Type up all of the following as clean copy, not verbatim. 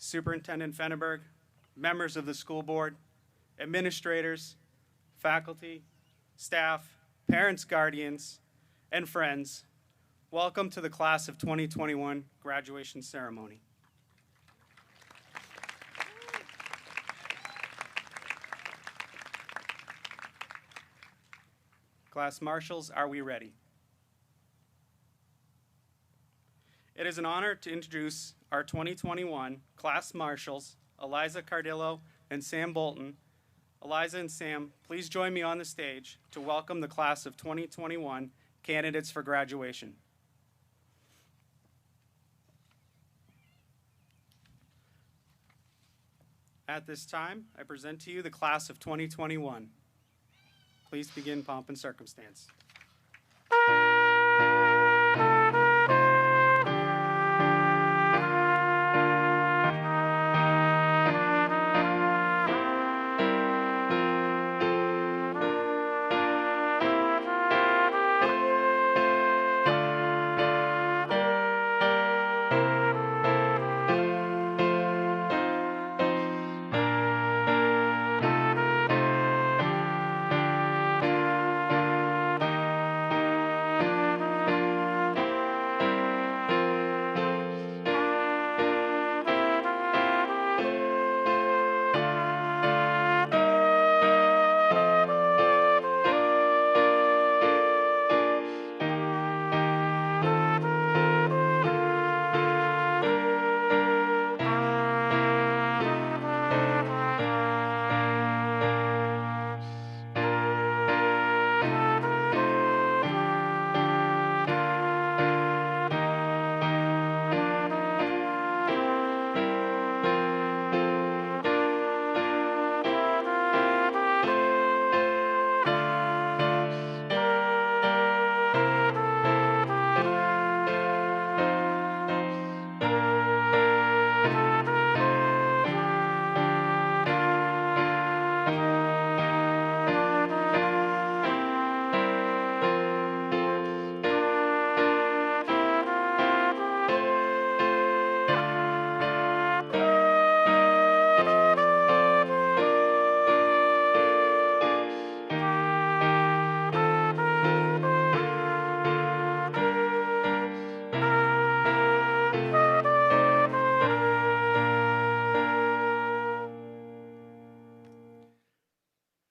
Superintendent Fenneberg, members of the school board, administrators, faculty, staff, parents, guardians, and friends, welcome to the Class of 2021 graduation ceremony. Class Marshals, are we ready? It is an honor to introduce our 2021 Class Marshals, Eliza Cardillo and Sam Bolton. Eliza and Sam, please join me on the stage to welcome the Class of 2021 candidates for graduation. At this time, I present to you the Class of 2021. Please begin pomp and circumstance.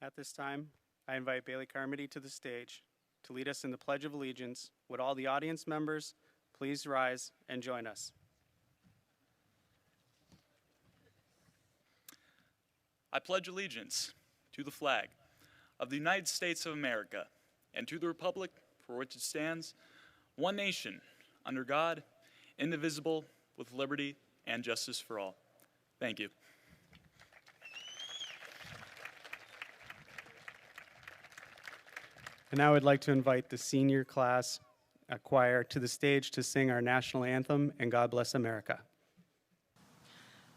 At this time, I invite Bailey Carmody to the stage to lead us in the Pledge of Allegiance. Would all the audience members please rise and join us? I pledge allegiance to the flag of the United States of America and to the republic for which it stands, one nation, under God, indivisible, with liberty and justice for all. Thank you. And now I'd like to invite the senior class choir to the stage to sing our national anthem and God Bless America.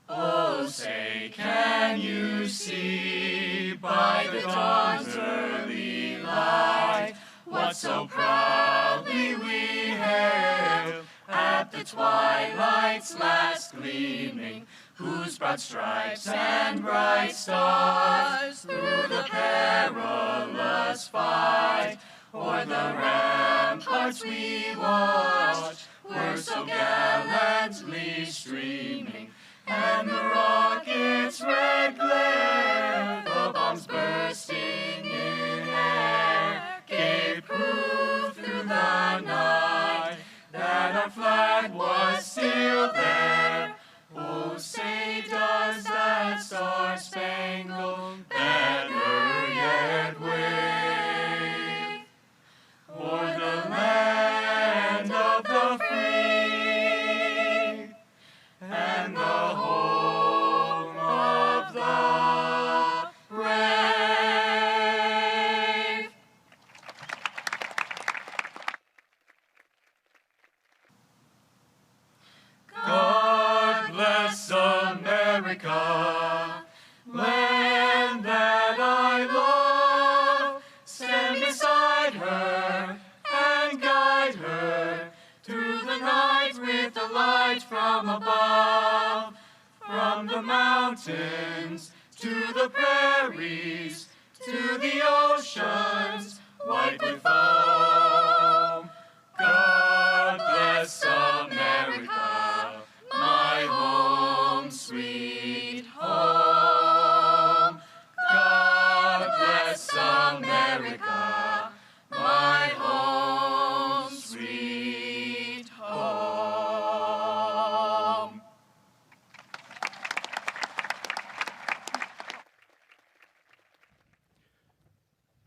Oh, say, can you see by the dawn's early light what so proudly we hailed at the twilight's last gleaming, whose broad stripes and bright stars through the perilous fight o'er the ramparts we watched were so gallantly streaming, and the rocket's red glare, the bombs bursting in air, gave proof through the night that our flag was still there. Oh, say does that star-spangled banner yet wave o'er the land of the free and the home of the brave? mountains, to the prairies, to the oceans, white with foam. God bless America, my home, sweet home. God bless America, my home, sweet home.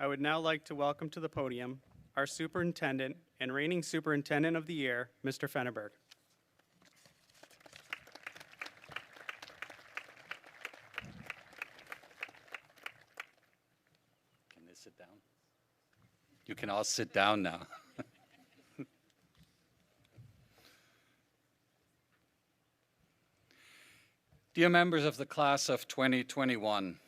I would now like to welcome to the podium our superintendent and reigning superintendent of the year, Mr. Fenneberg. Can they sit down? You can all sit down now. Dear members of the class of 2021,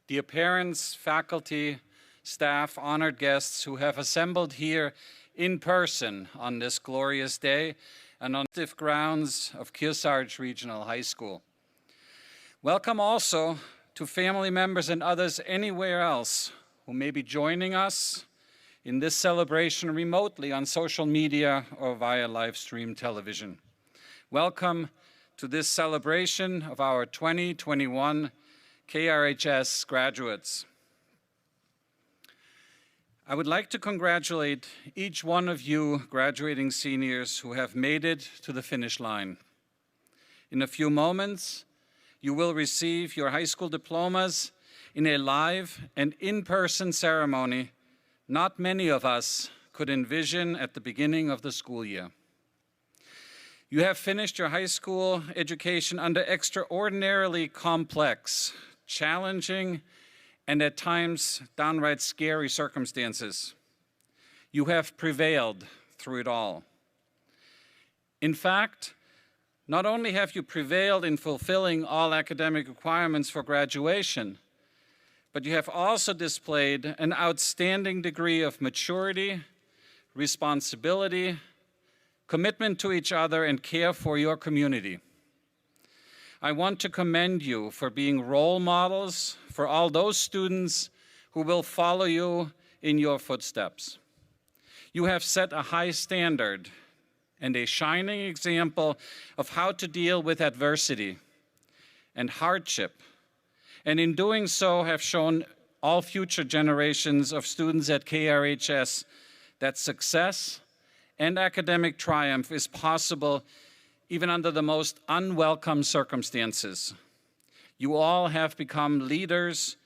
dear parents, faculty, staff, honored guests who have assembled here in person on this glorious day and on the grounds of Kearsarge Regional High School. Welcome also to family members and others anywhere else who may be joining us in this celebration remotely on social media or via live stream television. Welcome to this celebration of our 2021 KRHS graduates. I would like to congratulate each one of you graduating seniors who have made it to the finish line. In a few moments, you will receive your high school diplomas in a live and in-person ceremony not many of us could envision at the beginning of the school year. You have finished your high school education under extraordinarily complex, challenging, and at times downright scary circumstances. You have prevailed through it all. In fact, not only have you prevailed in fulfilling all academic requirements for graduation, but you have also displayed an outstanding degree of maturity, responsibility, commitment to each other, and care for your community. I want to commend you for being role models for all those students who will follow you in your footsteps. You have set a high standard and a shining example of how to deal with adversity and hardship, and in doing so have shown all future generations of students at KRHS that success and academic triumph is possible even under the most unwelcome circumstances. You all have become leaders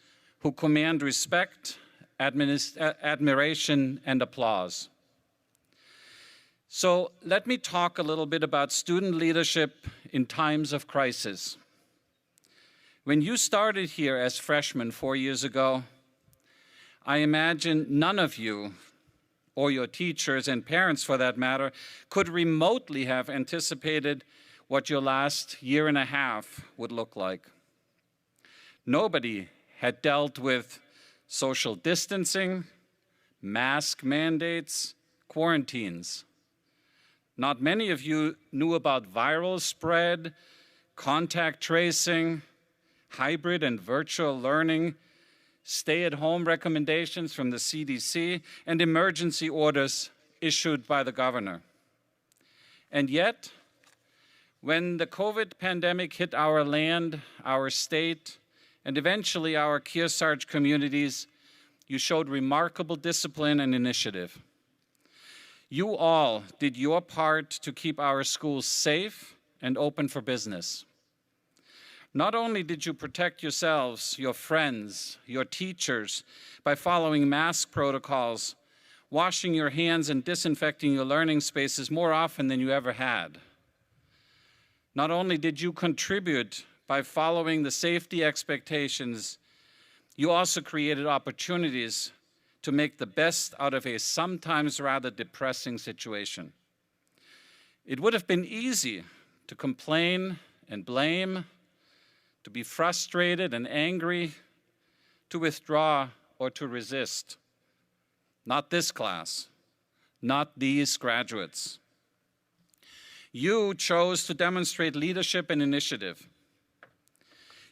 who command respect, admiration, and applause. So let me talk a little bit about student leadership in times of crisis. When you started here as freshmen 4 years ago, I imagine none of you, or your teachers and parents for that matter, could remotely have anticipated what your last year and a half would look like. Nobody had dealt with social distancing, mask mandates, quarantines. Not many of you knew about viral spread, contact tracing, hybrid and virtual learning, stay-at-home recommendations from the CDC, and emergency orders issued by the governor. And yet, when the COVID pandemic hit our land, our state, and eventually our Kearsarge communities, you showed remarkable discipline and initiative. You all did your part to keep our schools safe and open for business. Not only did you protect yourselves, your friends, your teachers by following mask protocols, washing your hands and disinfecting your learning spaces more often than you ever had. Not only did you contribute by following the safety expectations, you also created opportunities to make the best out of a sometimes rather depressing situation. It would have been easy to complain and blame, to be frustrated and angry, to withdraw or to resist. Not this class, not these graduates. You chose to demonstrate leadership and initiative.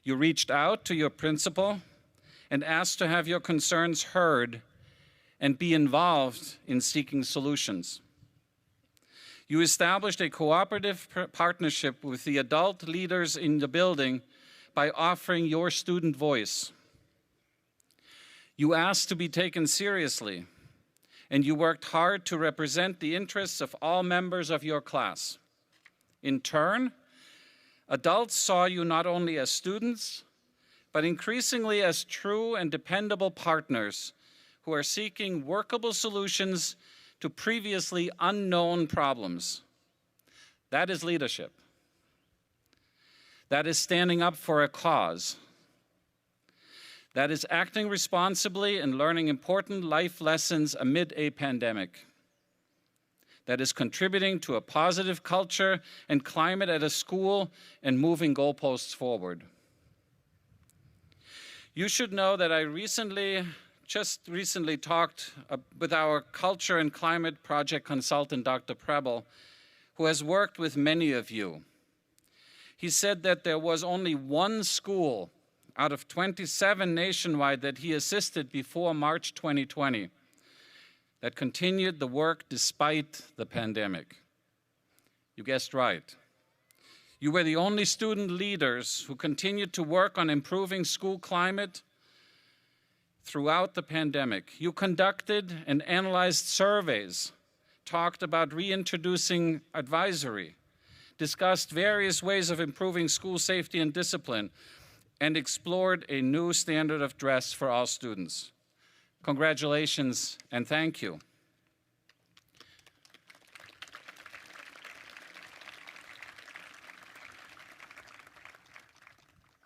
You reached out to your principal and asked to have your concerns heard and be involved in seeking solutions. You established a cooperative partnership with the adult leaders in the building by offering your student voice. You asked to be taken seriously, and you worked hard to represent the interests of all members of your class. In turn, adults saw you not only as students, but increasingly as true and dependable partners who are seeking workable solutions to previously unknown problems. That is leadership. That is standing up for a cause. That is acting responsibly and learning important life lessons amid a pandemic. That is contributing to a positive culture and climate at a school and moving goalposts forward. You should know that I just recently talked with our Culture and Climate Project consultant, Dr. Preble, who has worked with many of you. He said that there was only one school out of 27 nationwide that he assisted before March 2020 that continued the work despite the pandemic. You guessed right. You were the only student leaders who continued to work on improving school climate throughout the pandemic. You conducted and analyzed surveys, talked about reintroducing advisory, discussed various ways of improving school safety and discipline, and explored a new standard of dress for all students. Congratulations and thank you.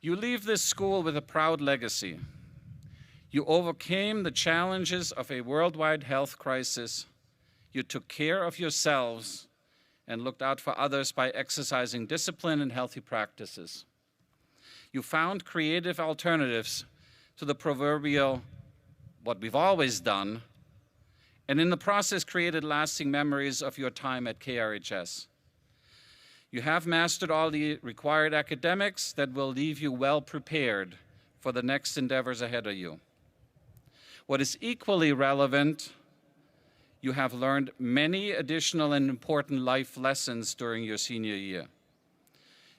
You leave this school with a proud legacy. You overcame the challenges of a worldwide health crisis. You took care of yourselves and looked out for others by exercising discipline and healthy practices. You found creative alternatives to the proverbial, what we've always done, and in the process created lasting memories of your time at KRHS. You have mastered all the required academics that will leave you well prepared for the next endeavors ahead of you. What is equally relevant, you have learned many additional and important life lessons during your senior year.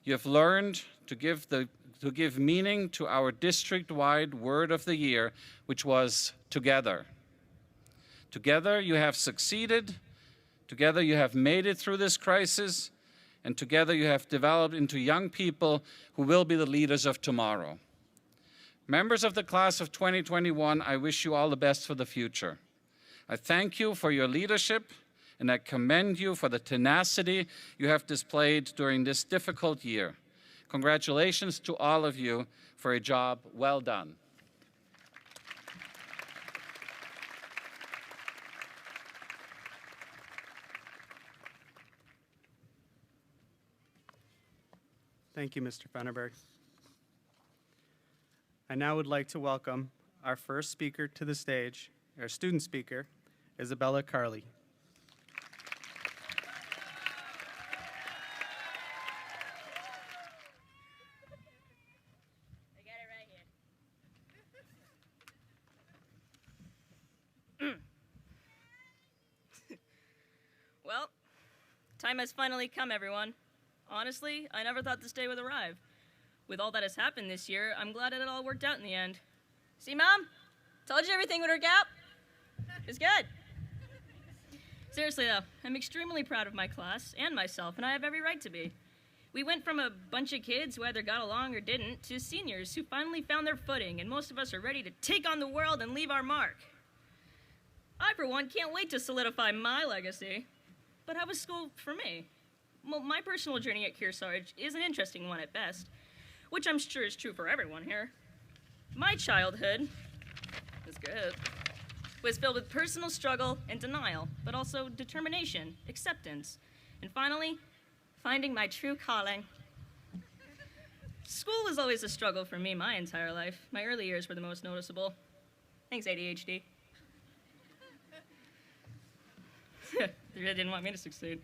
You have learned to give meaning to our district-wide word of the year, which was together. Together you have succeeded, together you have made it through this crisis, and together you have developed into young people who will be the leaders of tomorrow. Members of the class of 2021, I wish you all the best for the future. I thank you for your leadership, and I commend you for the tenacity you have displayed during this difficult year. Congratulations to all of you for a job well done. Thank you, Mr. Fennerberg. I now would like to welcome our first speaker to the stage, our student speaker, Isabella Carley. I got it right here. Well, time has finally come, everyone. Honestly, I never thought this day would arrive. With all that has happened this year, I'm glad it all worked out in the end. See, Mom? Told you everything would work out. It's good. Seriously, though, I'm extremely proud of my class and myself, and I have every right to be. We went from a bunch of kids who either got along or didn't to seniors who finally found their footing, and most of us are ready to take on the world and leave our mark. I, for one, can't wait to solidify my legacy. But how was school for me? Well, my personal journey at Kearsarge is an interesting one at best, which I'm sure is true for everyone here. My childhood was filled with personal struggle and denial, but also determination, acceptance, and finally, finding my true calling. School was always a struggle for me my entire life. My early years were the most noticeable. Thanks, ADHD. They really didn't want me to succeed.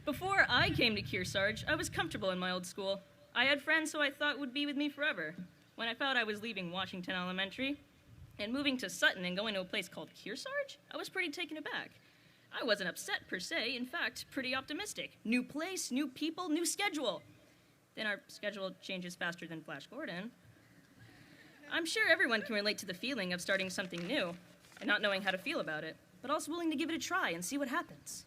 Before I came to Kearsarge, I was comfortable in my old school. I had friends who I thought would be with me forever. when I found I was leaving Washington Elementary and moving to Sutton and going to a place called Kearsarge, I was pretty taken aback. I wasn't upset per se, in fact, pretty optimistic. New place, new people, new schedule. Then our schedule changes faster than Flash Gordon. I'm sure everyone can relate to the feeling of starting something new and not knowing how to feel about it, but also willing to give it a try and see what happens.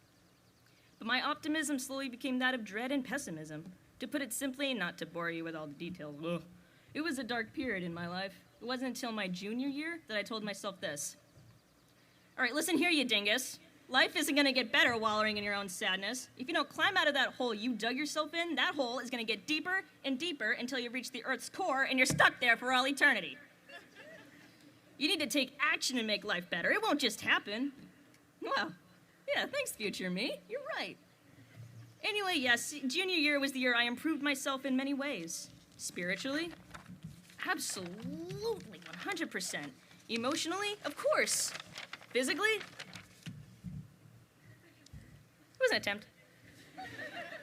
But my optimism slowly became that of dread and pessimism. To put it simply, not to bore you with all the details, it was a dark period in my life. It wasn't until my junior year that I told myself this. All right, listen here, you dingus. Life isn't gonna get better wallowing in your own sadness. If you don't climb out of that hole you dug yourself in, that hole is gonna get deeper and deeper until you reach the Earth's core and you're stuck there for all eternity. You need to take action and make life better. It won't just happen. Well, yeah, thanks, future me. You're right. Anyway, yes, junior year was the year I improved myself in many ways. Spiritually, absolutely, 100%. Emotionally, of course. Physically, it was an attempt.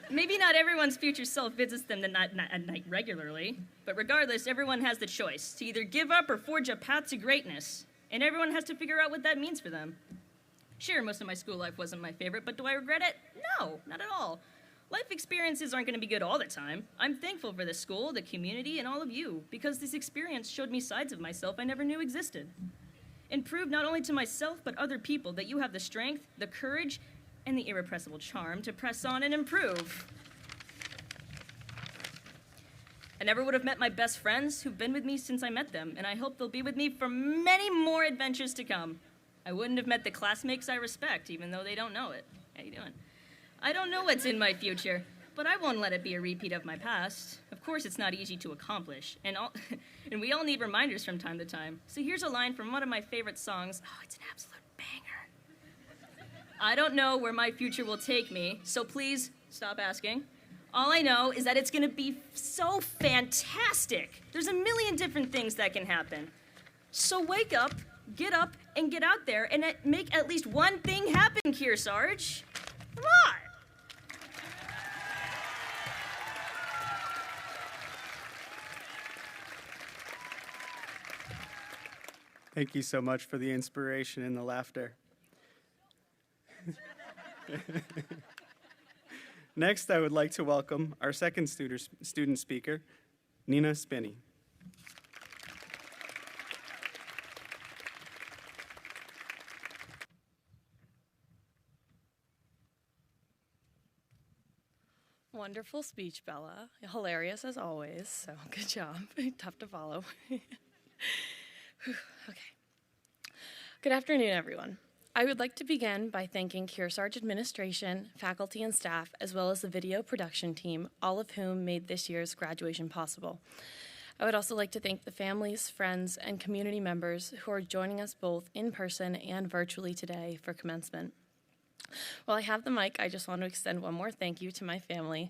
Maybe not everyone's future self visits them at night regularly, but regardless, everyone has the choice to either give up or forge a path to greatness, and everyone has to figure out what that means for them. Sure, most of my school life wasn't my favorite, but do I regret it? No, not at all. Life experiences aren't going to be good all the time. I'm thankful for the school, the community, and all of you, because this experience showed me sides of myself I never knew existed. And proved not only to myself, but other people that you have the strength, the courage, and the irrepressible charm to press on and improve. I never would have met my best friends who've been with me since I met them, and I hope they'll be with me for many more adventures to come. I wouldn't have met the classmates I respect, even though they don't know it. How you doing? I don't know what's in my future, but I won't let it be a repeat of my past. Of course, it's not easy to accomplish, and we all need reminders from time to time. So here's a line from one of my favorite songs. Oh, it's an absolute banger. I don't know where my future will take me, so please stop asking. All I know is that it's gonna be so fantastic. There's a million different things that can happen. So wake up, and get out there and make at least one thing happen, Kearsarge. Come on. Thank you so much for the inspiration and the laughter. Next, I would like to welcome our second student speaker, Nina Spinney. Wonderful speech, Bella. Hilarious as always, so good job. Tough to follow. Okay. Good afternoon, everyone. I would like to begin by thanking Kearsarge administration, faculty, and staff, as well as the video production team, all of whom made this year's graduation possible. I would also like to thank the families, friends, and community members who are joining us both in person and virtually today for commencement. While I have the mic, I just want to extend one more thank you to my family.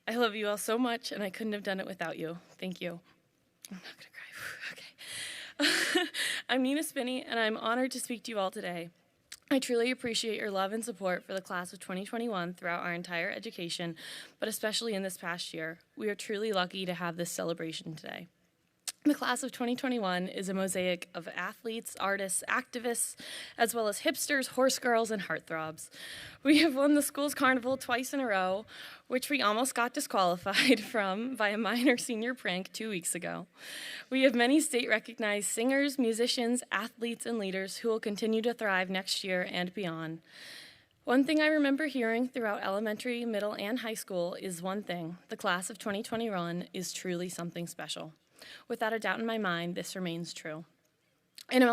I love you all so much, and I couldn't have done it without you. Thank you. I'm not going to cry. Okay. I'm Nina Spinney, and I'm honored to speak to you all today. I truly appreciate your love and support for the class of 2021 throughout our entire education, but especially in this past year. We are truly lucky to have this celebration today. The class of 2021 is a mosaic of athletes, artists, activists, as well as hipsters, horse girls, and heartthrobs. We have won the school's carnival twice in a row, which we almost got disqualified from by a minor senior prank 2 weeks ago. We have many state-recognized singers, musicians, athletes, and leaders who will continue to thrive next year and beyond. One thing I remember hearing throughout elementary, middle, and high school is one thing: the class of 2021 is truly something special. Without a doubt in my mind, this remains true. In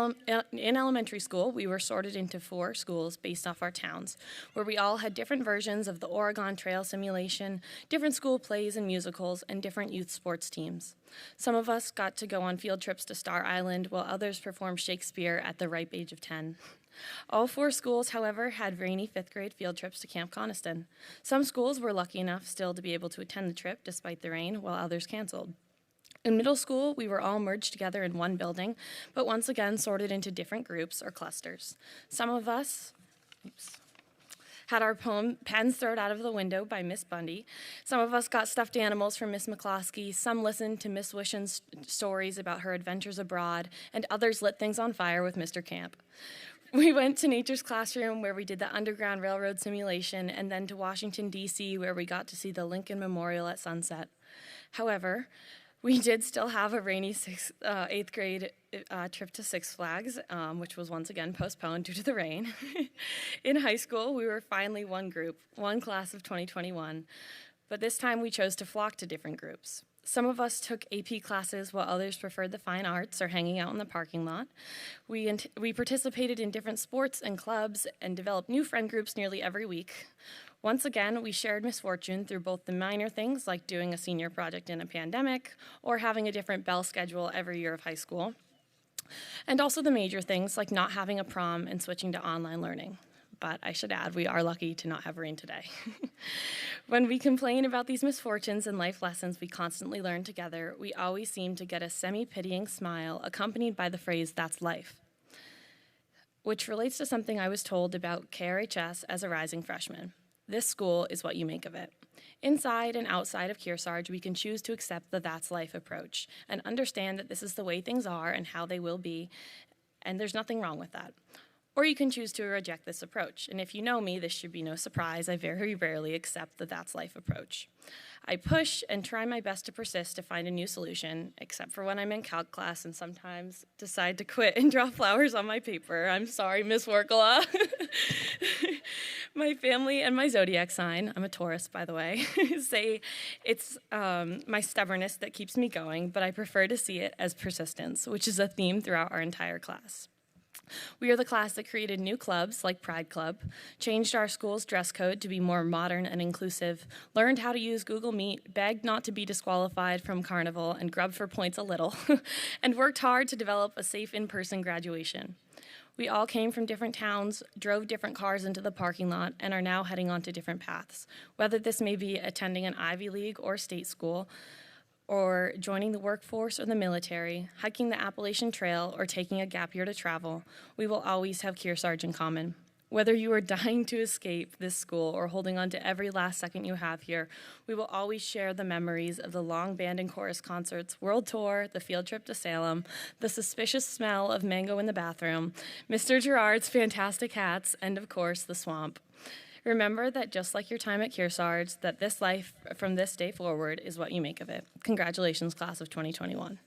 elementary school, we were sorted into 4 schools based off our towns, where we all had different versions of the Oregon Trail simulation, different school plays and musicals, and different youth sports teams. Some of us got to go on field trips to Star Island, while others performed Shakespeare at the ripe age of 10. All 4 schools, however, had rainy 5th grade field trips to Camp Coniston. Some schools were lucky enough still to be able to attend the trip despite the rain, while others canceled. In middle school, we were all merged together in one building, but once again sorted into different groups or clusters. Some of us had our pens thrown out of the window by Miss Bundy. Some of us got stuffed animals from Miss McCloskey, some listened to Miss Wishen's stories about her adventures abroad, and others lit things on fire with Mr. Camp. We went to Nature's Classroom, where we did the Underground Railroad simulation, and then to Washington, D.C., where we got to see the Lincoln Memorial at sunset. However, we did still have a rainy 8th grade trip to Six Flags, which was once again postponed due to the rain. In high school, we were finally one class of 2021, but this time we chose to flock to different groups. Some of us took AP classes while others preferred the fine arts or hanging out in the parking lot. We participated in different sports and clubs and developed new friend groups nearly every week. Once again, we shared misfortune through both the minor things like doing a senior project in a pandemic or having a different bell schedule every year of high school, and also the major things like not having a prom and switching to online learning. But I should add, we are lucky to not have rain today. When we complain about these misfortunes and life lessons we constantly learn together, we always seem to get a semi-pitying smile accompanied by the phrase, "That's life," which relates to something I was told about KRHS as a rising freshman. This school is what you make of it. Inside and outside of Kearsarge, we can choose to accept the "that's life" approach and understand that this is the way things are and how they will be, and there's nothing wrong with that. Or you can choose to reject this approach, and if you know me, this should be no surprise. I very rarely accept the "that's life" approach. I push and try my best to persist to find a new solution, except for when I'm in calc class and sometimes decide to quit and draw flowers on my paper. I'm sorry, Miss Workala. My family and my zodiac sign, I'm a Taurus, by the way, say it's my stubbornness that keeps me going, but I prefer to see it as persistence, which is a theme throughout our entire class. We are the class that created new clubs like Pride Club, changed our school's dress code to be more modern and inclusive, learned how to use Google Meet, begged not to be disqualified from Carnival, and grubbed for points a little, and worked hard to develop a safe in-person graduation. We all came from different towns, drove different cars into the parking lot, and are now heading on to different paths, whether this may be attending an Ivy League or state school, or joining the workforce or the military, hiking the Appalachian Trail, or taking a gap year to travel. We will always have Kearsarge in common. Whether you are dying to escape this school or holding on to every last second you have here, we will always share the memories of the long band and chorus concerts, world tour, the field trip to Salem, the suspicious smell of mango in the bathroom, Mr. Gerard's fantastic hats, and of course, the swamp. Remember that just like your time at Kearsarge, that this life from this day forward is what you make of it. Congratulations, class of 2021.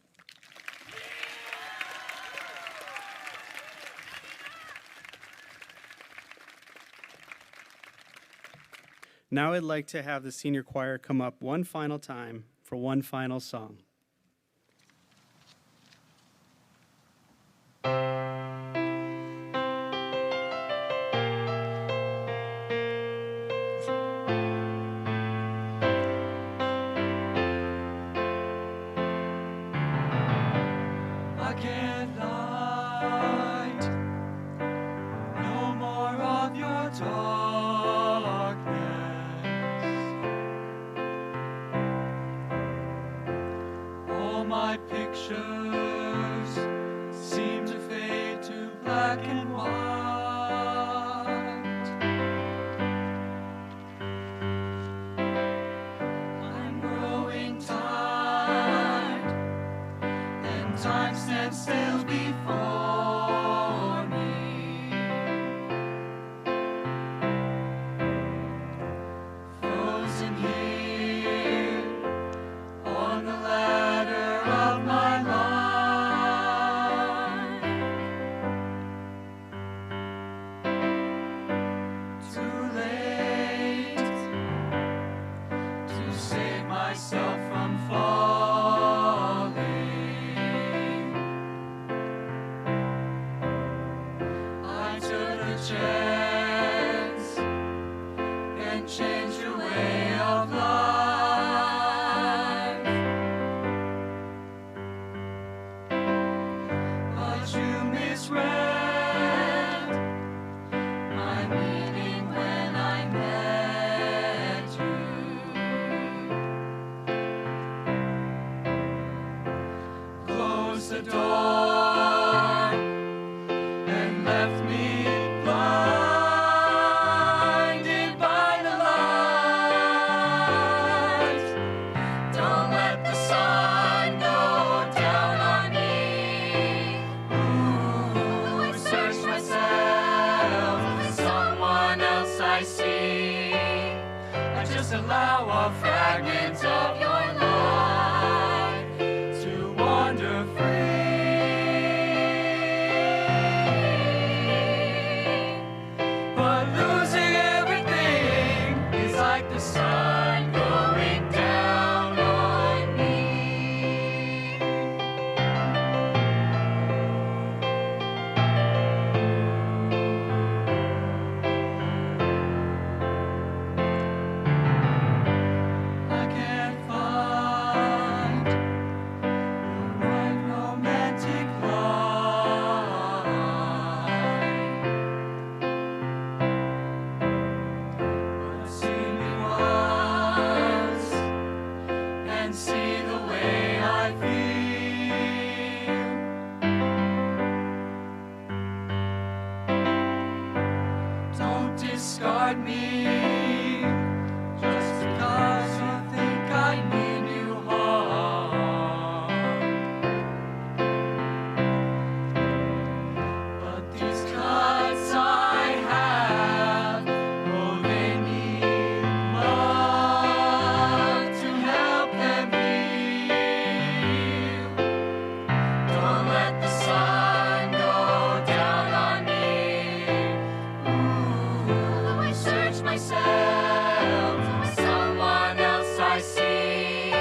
Now I'd like to have the senior choir come up one final time for one final song. The door and left me blind. just allow a fragment of your life to wander free. But losing everything is like the sun going down on me. I can't find the right romantic line, but I've seen me once and see the way I feel. Don't discard me just because you think I mean you harm. But these cuts I have, oh, they need love to help them heal. Don't let the sun go down on me. Ooh, I search myself, someone else I see.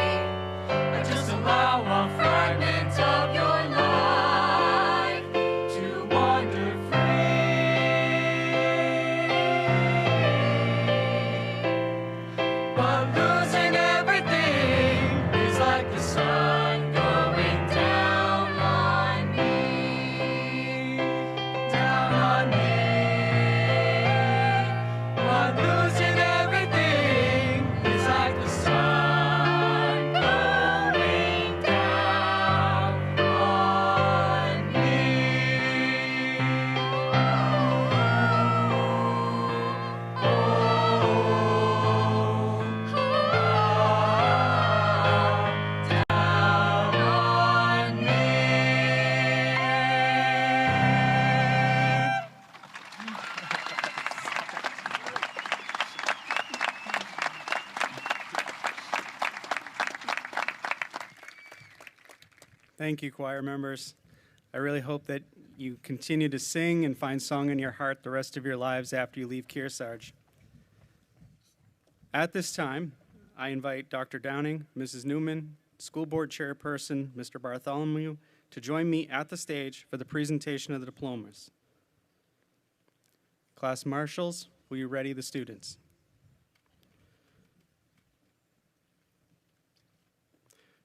I just allow a fragment of your life to wander free. But losing everything is like the sun going down on me, down on me. But losing everything is like the sun going down on me. Down on me. Thank you, choir members. I really hope that you continue to sing and find song in your heart the rest of your lives after you leave Kearsarge. At this time, I invite Dr. Downing, Mrs. Newman, School Board Chairperson, Mr. Bartholomew, to join me at the stage for the presentation of the diplomas. Class Marshals, will you ready the students?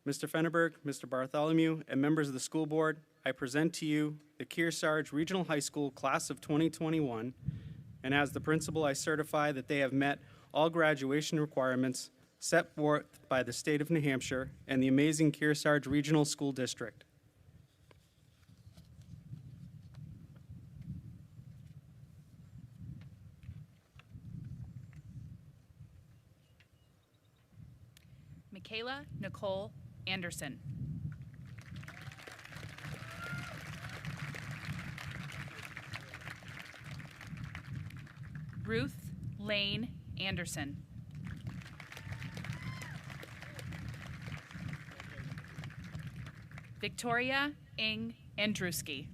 Mr. Fenneberg, Mr. Bartholomew, and members of the school board, I present to you the Kearsarge Regional High School Class of 2021, and as the principal, I certify that they have met all graduation requirements set forth by the state of New Hampshire and the amazing Kearsarge Regional School District. Michaela Nicole Anderson. Ruth Lane Anderson. Victoria Ing Andruski.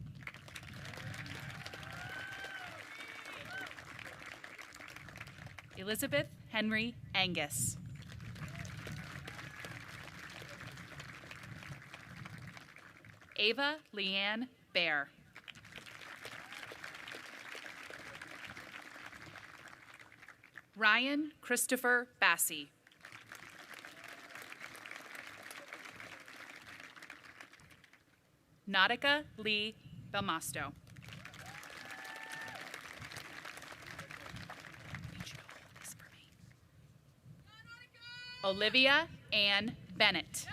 Elizabeth Henry Angus. Ava Leanne Bear. Ryan Christopher Bassey. Nautica Lee Belmasto. Olivia Ann Bennett.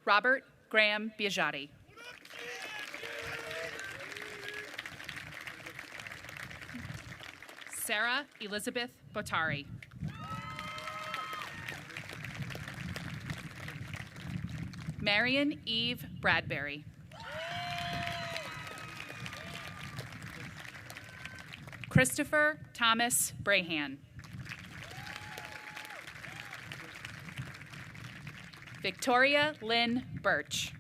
Robert Graham Biagiotti. Sarah Elizabeth Botari. Marion Eve Bradbury. Christopher Thomas Brahan. Victoria Lynn Birch.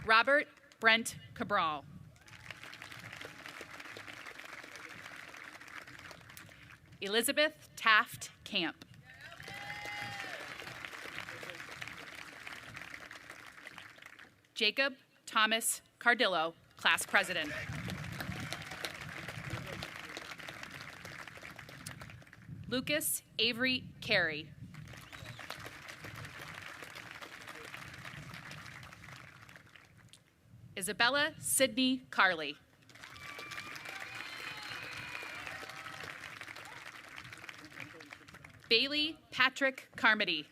Robert Brent Cabral. Elizabeth Taft Camp. Jacob Thomas Cardillo, class president. Lucas Avery Carey. Isabella Sydney Carley. Bailey Patrick Carmody.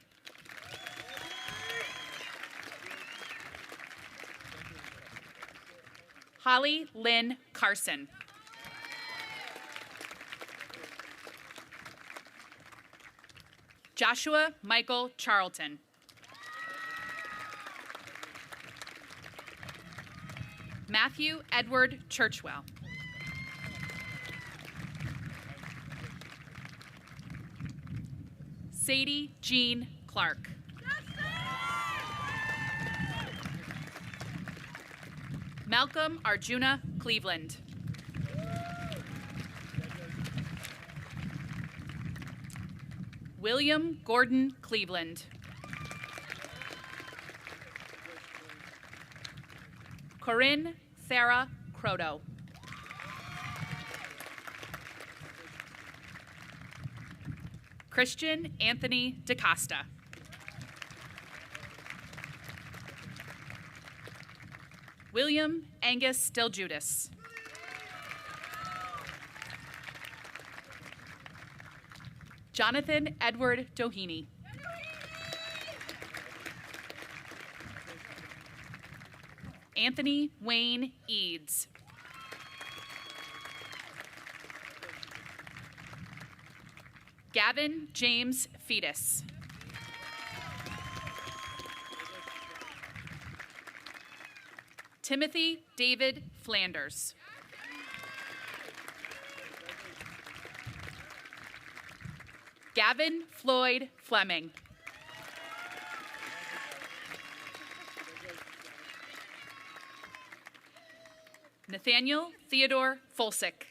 Holly Lynn Carson. Joshua Michael Charlton. Matthew Edward Churchwell. Sadie Jean Clark. Malcolm Arjuna Cleveland. William Gordon Cleveland. Corinne Sarah Croto. Christian Anthony DaCosta. William Angus Stiljudas. Jonathan Edward Doheny. Anthony Wayne Eads. Gavin James Fetus. Timothy David Flanders. Gavin Floyd Fleming. Nathaniel Theodore Folsick.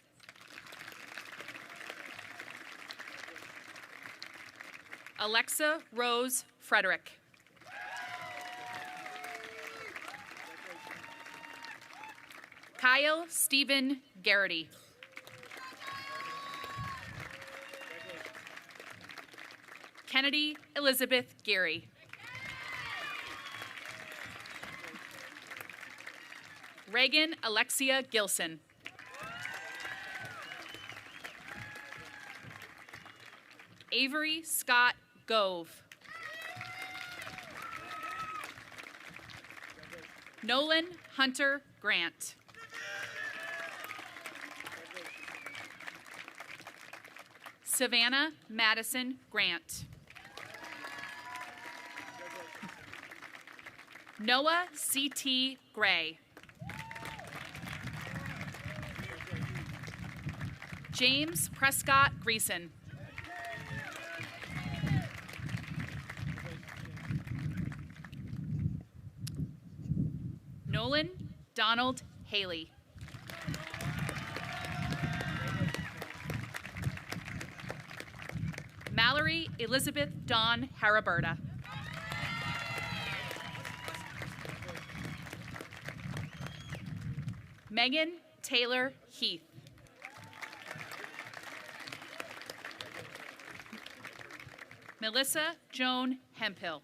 Alexa Rose Frederick. Kyle Stephen Garrity. Kennedy Elizabeth Geary. Reagan Alexia Gilson. Avery Scott Gove. Nolan Hunter Grant. Savannah Madison Grant. Noah C.T. Gray. James Prescott Greason. Nolan Donald Haley. Mallory Elizabeth Dawn Haraberta. Megan Taylor Heath. Melissa Joan Hemphill.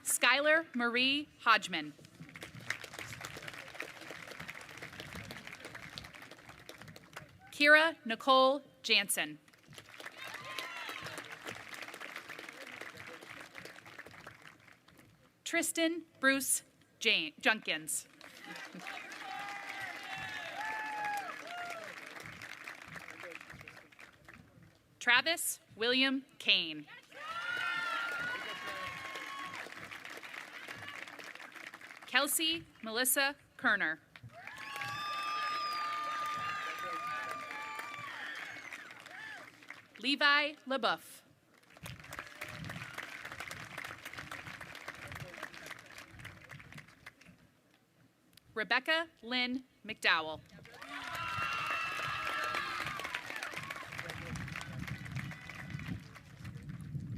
Skylar Marie Hodgman. Kira Nicole Jansen. Tristan Bruce Junkins. Travis William Kane. Kelsey Melissa Kerner. Levi LaBeouf. Rebecca Lynn McDowell.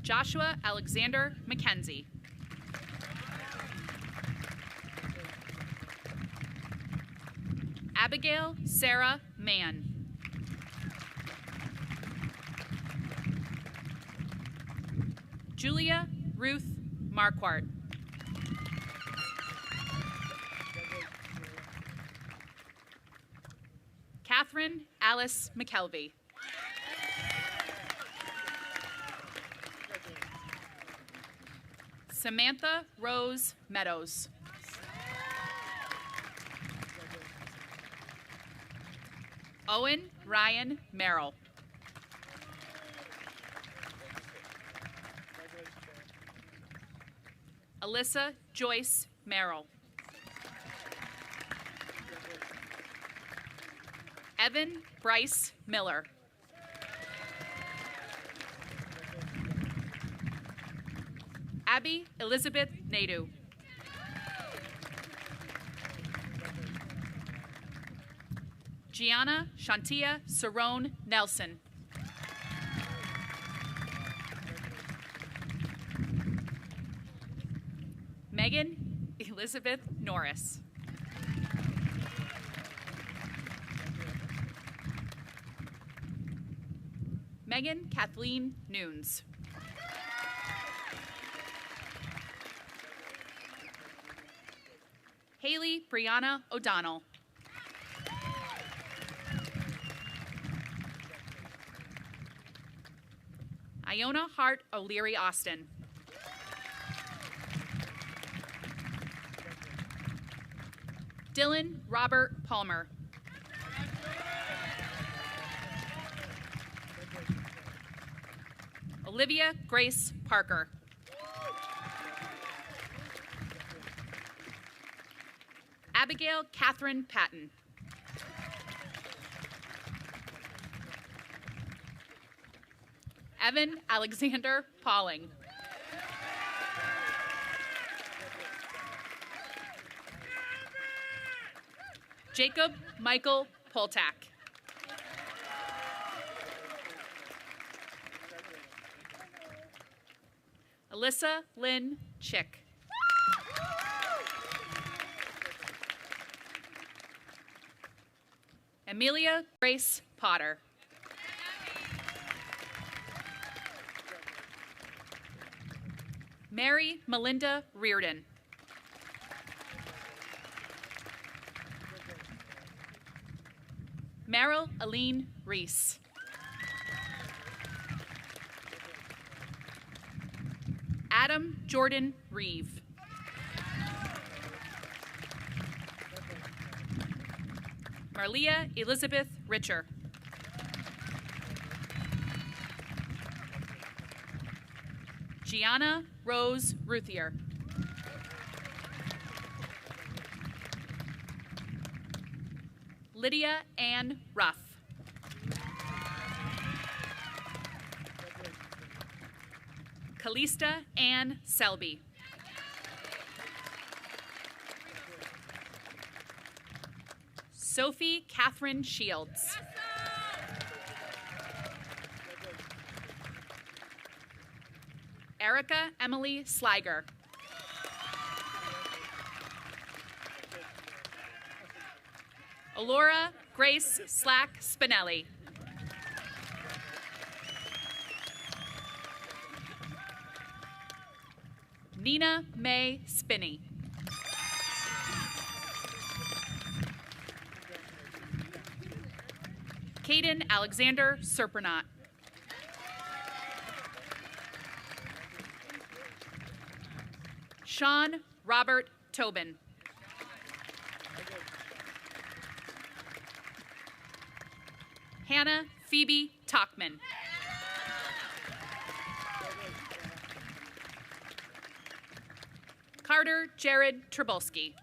Joshua Alexander McKenzie. Abigail Sarah Mann. Julia Ruth Marquardt. Catherine Alice McKelvey. Samantha Rose Meadows. Owen Ryan Merrill. Alyssa Joyce Merrill. Evan Bryce Miller. Abby Elizabeth Nadu. Gianna Shantia Cerrone Nelson. Megan Elizabeth Norris. Megan Kathleen Nunes. Haley Brianna O'Donnell. Iona Hart O'Leary Austin. Dylan Robert Palmer. Olivia Grace Parker. Abigail Catherine Patton. Evan Alexander Pauling. Jacob Michael Poltak. Alyssa Lynn Chick. Amelia Grace Potter. Mary Melinda Reardon. Meryl Aline Reese. Adam Jordan Reeve. Marlia Elizabeth Richer. Gianna Rose Ruthier. Lydia Ann Ruff. Calista Ann Selby. Sophie Catherine Shields. Erica Emily Sliger. Alora Grace Slack Spinelli. Nina May Spinney. Caden Alexander Serpernot. Sean Robert Tobin. Hannah Phoebe Talkman. Carter Jared Trabulski.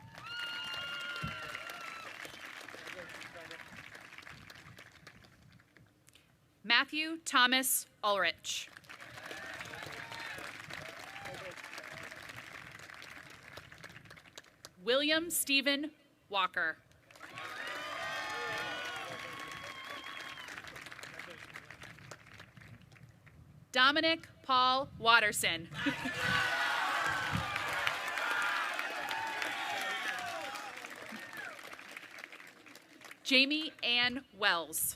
Matthew Thomas Ulrich. William Stephen Walker. Dominic Paul Watterson. Jamie Ann Wells.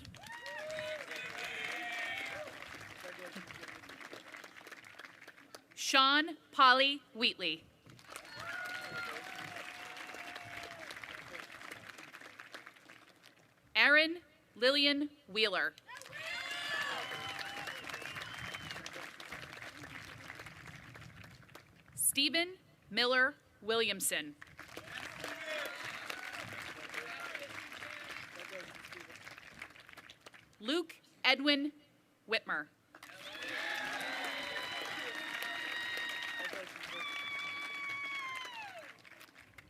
Sean Polly Wheatley. Aaron Lillian Wheeler. Stephen Miller Williamson. Luke Edwin Whitmer.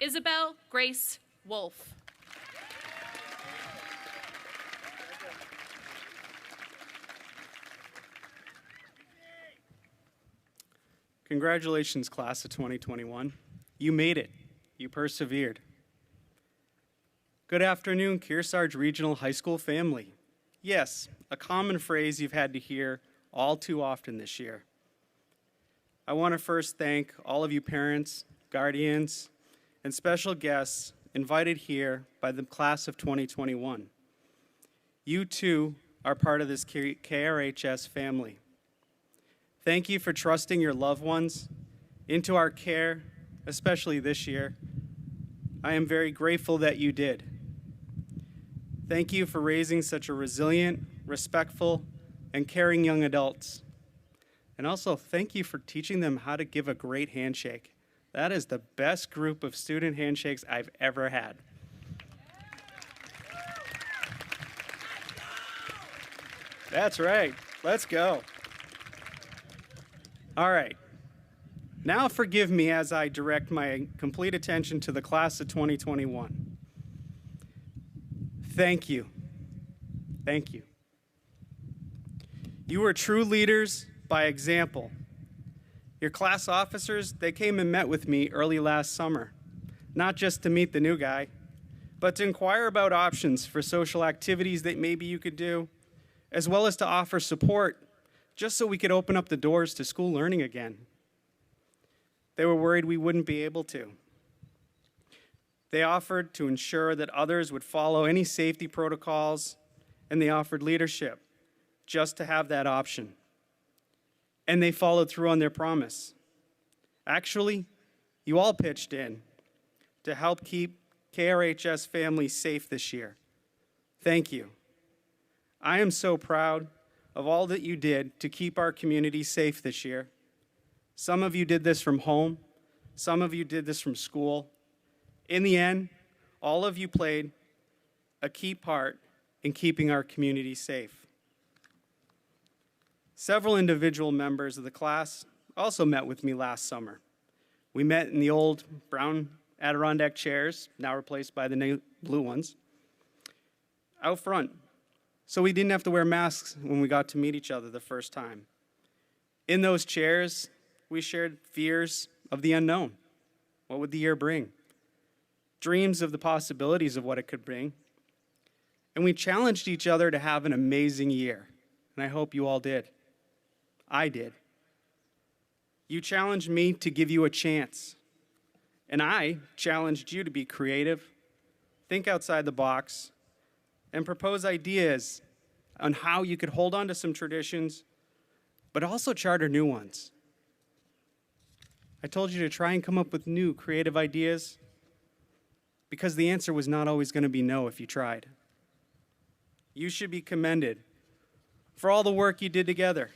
Isabel Grace Wolf. Congratulations, class of 2021. You made it. You persevered. Good afternoon, Kearsarge Regional High School family. Yes, a common phrase you've had to hear all too often this year. I want to first thank all of you parents, guardians, and special guests invited here by the class of 2021. You too are part of this KRHS family. Thank you for trusting your loved ones into our care, especially this year. I am very grateful that you did. Thank you for raising such a resilient, respectful, and caring young adults. And also, thank you for teaching them how to give a great handshake. That is the best group of student handshakes I've ever had. That's right. Let's go. All right. Now forgive me as I direct my complete attention to the class of 2021. Thank you. Thank you. You were true leaders by example. Your class officers, they came and met with me early last summer, not just to meet the new guy, but to inquire about options for social activities that maybe you could do, as well as to offer support just so we could open up the doors to school learning again. They were worried we wouldn't be able to. They offered to ensure that others would follow any safety protocols, and they offered leadership just to have that option. And they followed through on their promise. Actually, you all pitched in to help keep KRHS families safe this year. Thank you. I am so proud of all that you did to keep our community safe this year. Some of you did this from home. Some of you did this from school. In the end, all of you played a key part in keeping our community safe. Several individual members of the class also met with me last summer. We met in the old brown Adirondack chairs, now replaced by the new blue ones, out front, so we didn't have to wear masks when we got to meet each other the first time. In those chairs, we shared fears of the unknown. What would the year bring? Dreams of the possibilities of what it could bring. And we challenged each other to have an amazing year, and I hope you all did. I did. You challenged me to give you a chance, and I challenged you to be creative, think outside the box, and propose ideas on how you could hold on to some traditions, but also charter new ones. I told you to try and come up with new creative ideas because the answer was not always going to be no if you tried. You should be commended for all the work you did together.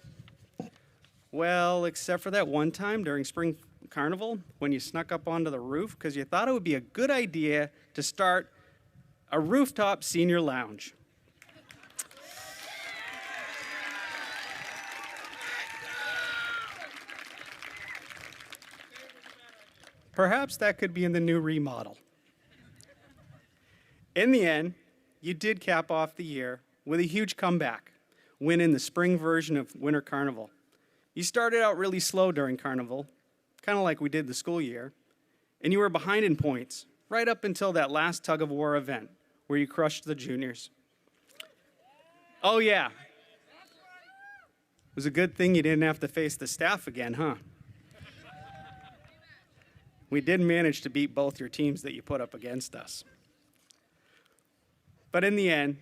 Well, except for that one time during spring carnival when you snuck up onto the roof because you thought it would be a good idea to start a rooftop senior lounge. Perhaps that could be in the new remodel. In the end, you did cap off the year with a huge comeback, winning the spring version of Winter Carnival. You started out really slow during Carnival, kind of like we did the school year, and you were behind in points right up until that last tug-of-war event where you crushed the juniors. Oh yeah. It was a good thing you didn't have to face the staff again, huh? We did manage to beat both your teams that you put up against us. But in the end,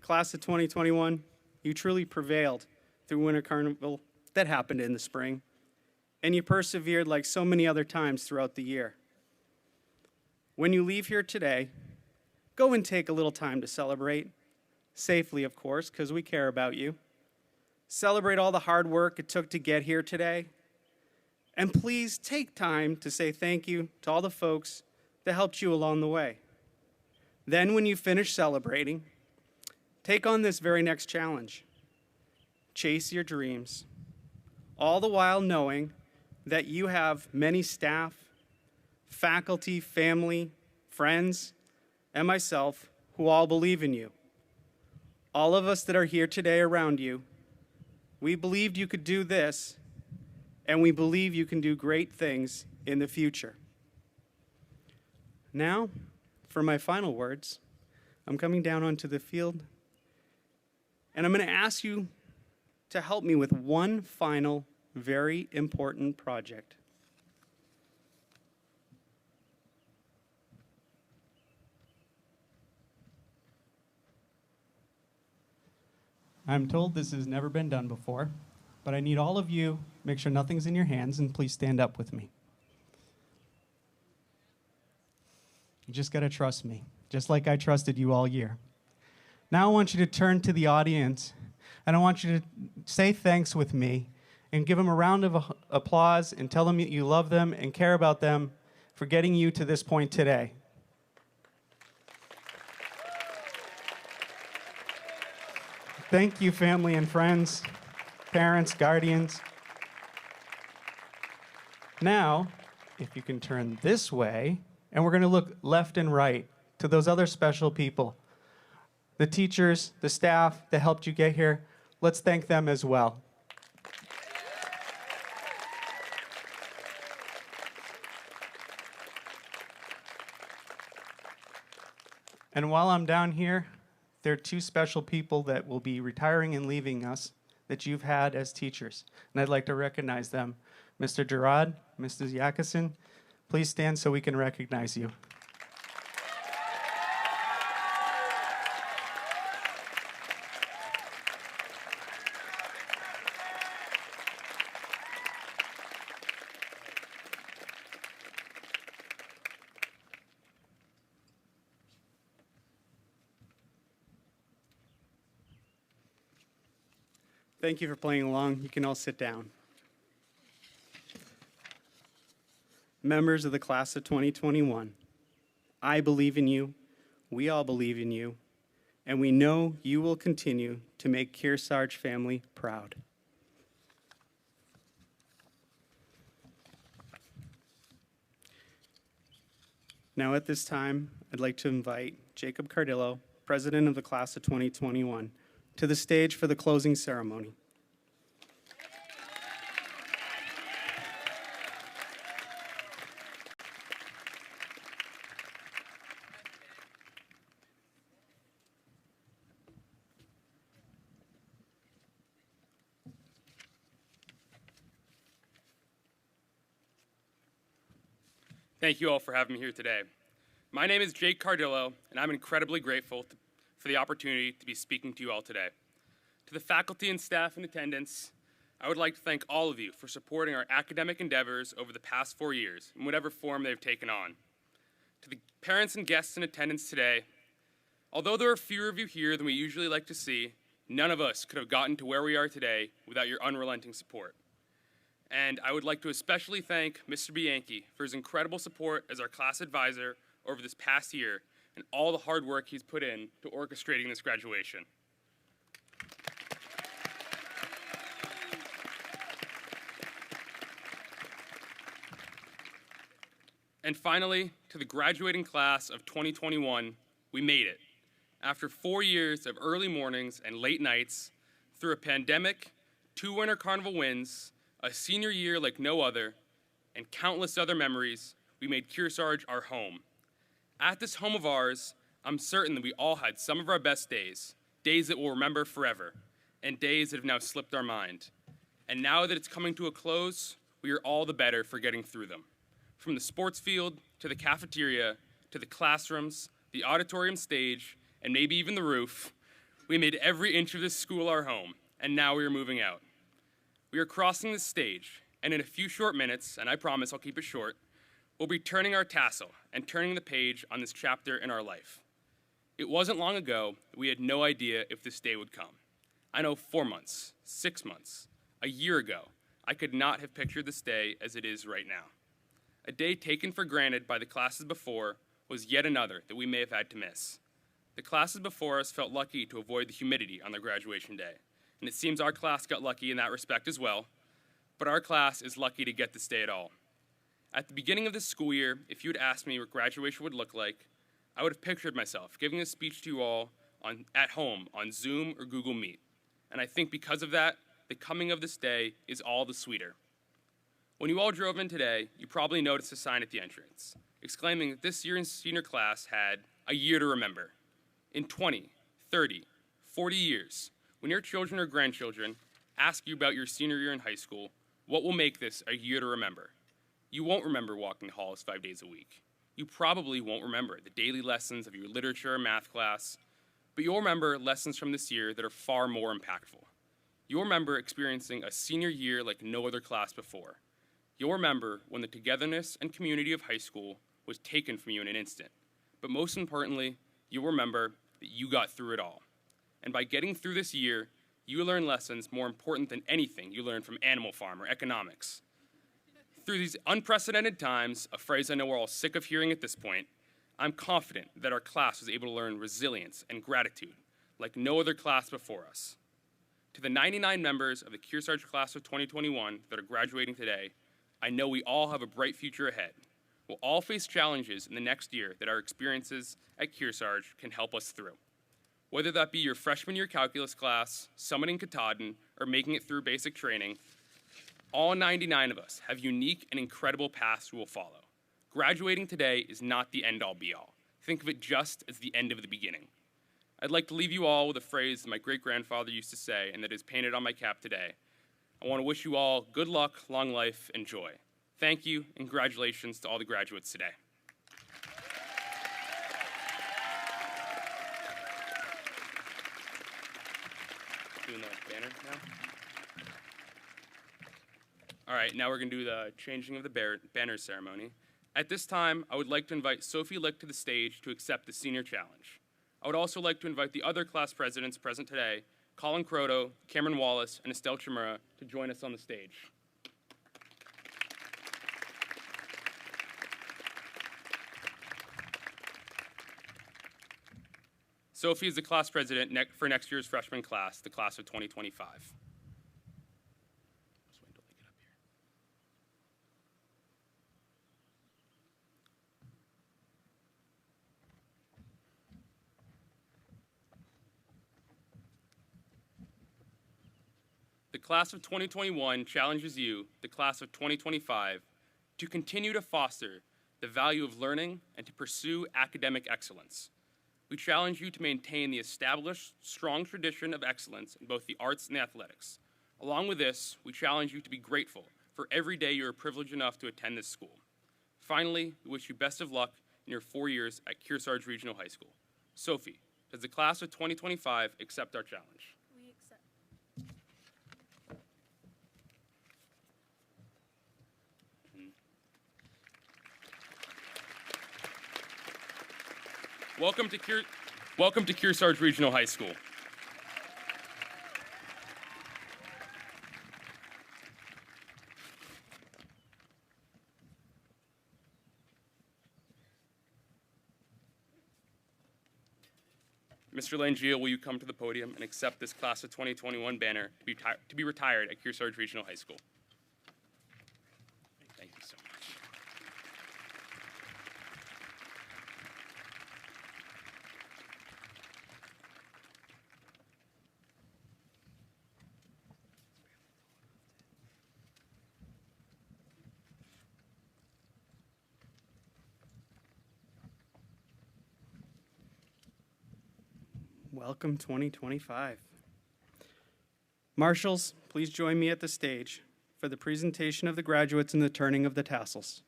class of 2021, you truly prevailed through Winter Carnival that happened in the spring, and you persevered like so many other times throughout the year. When you leave here today, go and take a little time to celebrate, safely of course, because we care about you. Celebrate all the hard work it took to get here today, and please take time to say thank you to all the folks that helped you along the way. Then when you finish celebrating, take on this very next challenge. Chase your dreams, all the while knowing that you have many staff, faculty, family, friends, and myself who all believe in you. All of us that are here today around you, we believed you could do this, and we believe you can do great things in the future. Now, for my final words, I'm coming down onto the field, and I'm going to ask you to help me with one final, very important project. I'm told this has never been done before, but I need all of you, make sure nothing's in your hands, and please stand up with me. You just got to trust me, just like I trusted you all year. Now I want you to turn to the audience, and I want you to say thanks with me and give them a round of applause and tell them that you love them and care about them for getting you to this point today. Thank you, family and friends, parents, guardians. Now, if you can turn this way, and we're going to look left and right to those other special people, the teachers, the staff that helped you get here. Let's thank them as well. And while I'm down here, there are two special people that will be retiring and leaving us that you've had as teachers. And I'd like to recognize them. Mr. Gerard, Mrs. Yakison, please stand so we can recognize you. Thank you for playing along. You can all sit down. Members of the class of 2021, I believe in you, we all believe in you, and we know you will continue to make Kearsarge family proud. Now at this time, I'd like to invite Jacob Cardillo, president of the class of 2021, to the stage for the closing ceremony. Thank you all for having me here today. My name is Jake Cardillo, and I'm incredibly grateful for the opportunity to be speaking to you all today. To the faculty and staff in attendance, I would like to thank all of you for supporting our academic endeavors over the past 4 years, in whatever form they've taken on. To the parents and guests in attendance today, although there are fewer of you here than we usually like to see, none of us could have gotten to where we are today without your unrelenting support. And I would like to especially thank Mr. Bianchi for his incredible support as our class advisor over this past year and all the hard work he's put in to orchestrating this graduation. And finally, to the graduating class of 2021, we made it. After 4 years of early mornings and late nights, through a pandemic, 2 Winter Carnival wins, a senior year like no other, and countless other memories, we made Kearsarge our home. At this home of ours, I'm certain that we all had some of our best days, days that we'll remember forever, and days that have now slipped our mind. And now that it's coming to a close, we are all the better for getting through them. From the sports field, to the cafeteria, to the classrooms, the auditorium stage, and maybe even the roof, we made every inch of this school our home, and now we are moving out. We are crossing the stage, and in a few short minutes, and I promise I'll keep it short, we'll be turning our tassel and turning the page on this chapter in our life. It wasn't long ago that we had no idea if this day would come. I know 4 months, 6 months, a year ago, I could not have pictured this day as it is right now. A day taken for granted by the classes before was yet another that we may have had to miss. The classes before us felt lucky to avoid the humidity on their graduation day, and it seems our class got lucky in that respect as well, but our class is lucky to get this day at all. At the beginning of this school year, if you had asked me what graduation would look like, I would have pictured myself giving a speech to you all at home on Zoom or Google Meet, and I think because of that, the coming of this day is all the sweeter. When you all drove in today, you probably noticed a sign at the entrance, exclaiming that this year's senior class had a year to remember. In 20, 30, 40 years, when your children or grandchildren ask you about your senior year in high school, what will make this a year to remember? You won't remember walking the halls 5 days a week. You probably won't remember the daily lessons of your literature or math class, but you'll remember lessons from this year that are far more impactful. You'll remember experiencing a senior year like no other class before. You'll remember when the togetherness and community of high school was taken from you in an instant. But most importantly, you'll remember that you got through it all. And by getting through this year, you learn lessons more important than anything you learned from Animal Farm or economics. Through these unprecedented times, a phrase I know we're all sick of hearing at this point, I'm confident that our class was able to learn resilience and gratitude like no other class before us. To the 99 members of the Kearsarge class of 2021 that are graduating today, I know we all have a bright future ahead. We'll all face challenges in the next year that our experiences at Kearsarge can help us through. Whether that be your freshman year calculus class, summiting Katahdin, or making it through basic training, all 99 of us have unique and incredible paths we will follow. Graduating today is not the end-all be-all. Think of it just as the end of the beginning. I'd like to leave you all with a phrase that my great-grandfather used to say and that is painted on my cap today. I want to wish you all good luck, long life, and joy. Thank you, and congratulations to all the graduates today. Doing the banner now? All right, now we're going to do the changing of the banner ceremony. At this time, I would like to invite Sophie Lick to the stage to accept the senior challenge. I would also like to invite the other class presidents present today, Colin Croto, Cameron Wallace, and Estelle Chimura, to join us on the stage. Sophie is the class president for next year's freshman class, the class of 2025. The class of 2021 challenges you, the class of 2025, to continue to foster the value of learning and to pursue academic excellence. We challenge you to maintain the established, strong tradition of excellence in both the arts and the athletics. Along with this, we challenge you to be grateful for every day you are privileged enough to attend this school. Finally, we wish you best of luck in your 4 years at Kearsarge Regional High School. Sophie, does the class of 2025 accept our challenge? We accept. Welcome to Kearsarge Regional High School. Mr. Langeal, will you come to the podium and accept this class of 2021 banner to be retired at Kearsarge Regional High School? Thank you so much. Welcome 2025. Marshals, please join me at the stage for the presentation of the graduates and the turning of the tassels.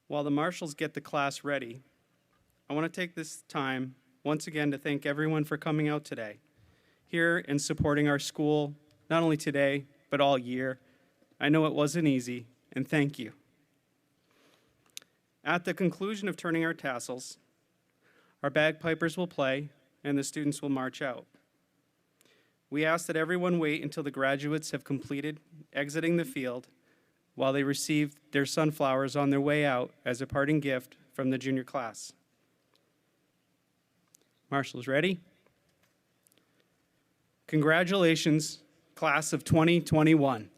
While the marshals get the class ready, I want to take this time once again to thank everyone for coming out today, here and supporting our school, not only today, but all year. I know it wasn't easy, and thank you. At the conclusion of turning our tassels, our bagpipers will play and the students will march out. We ask that everyone wait until the graduates have completed exiting the field while they receive their sunflowers on their way out as a parting gift from the junior class. Marshals, ready? Congratulations, class of 2021.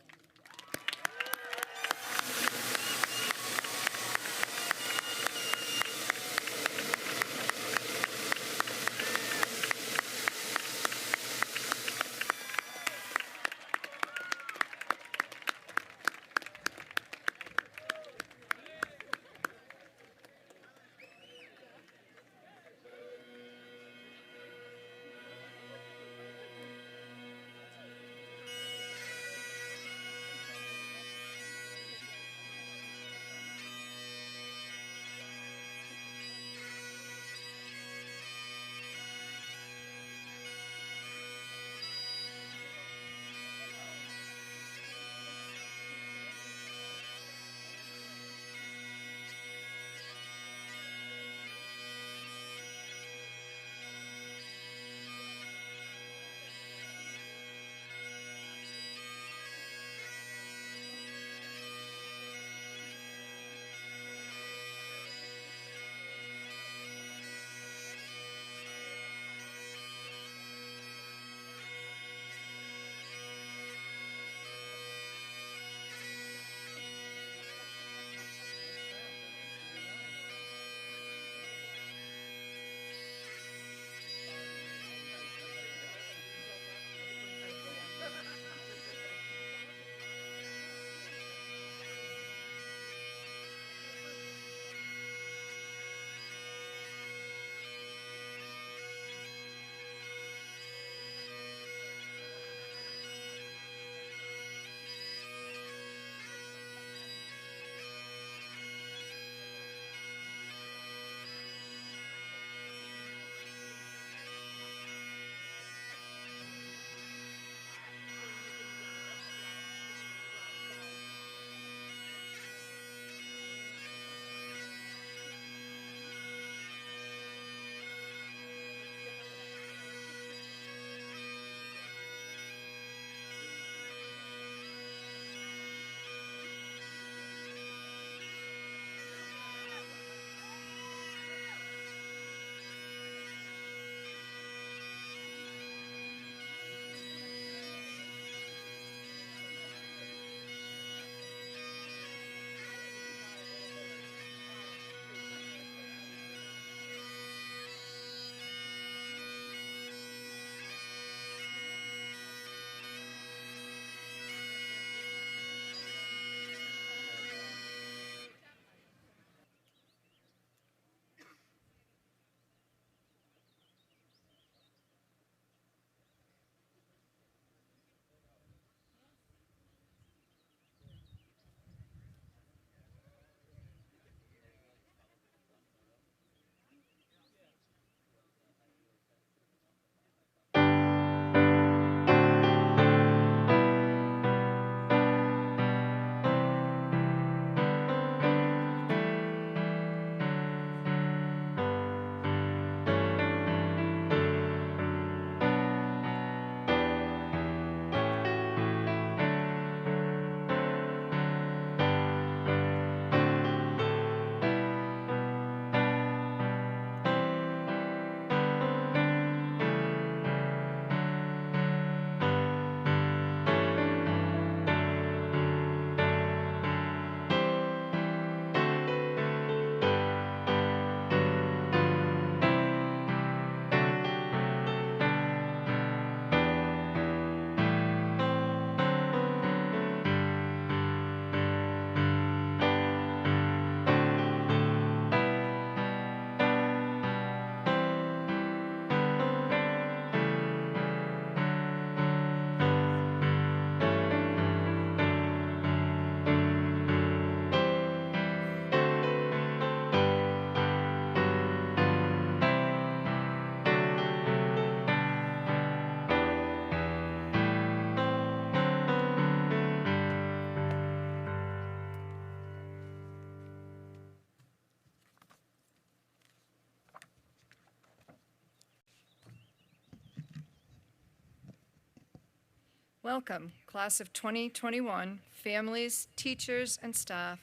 Welcome, class of 2021, families, teachers, and staff,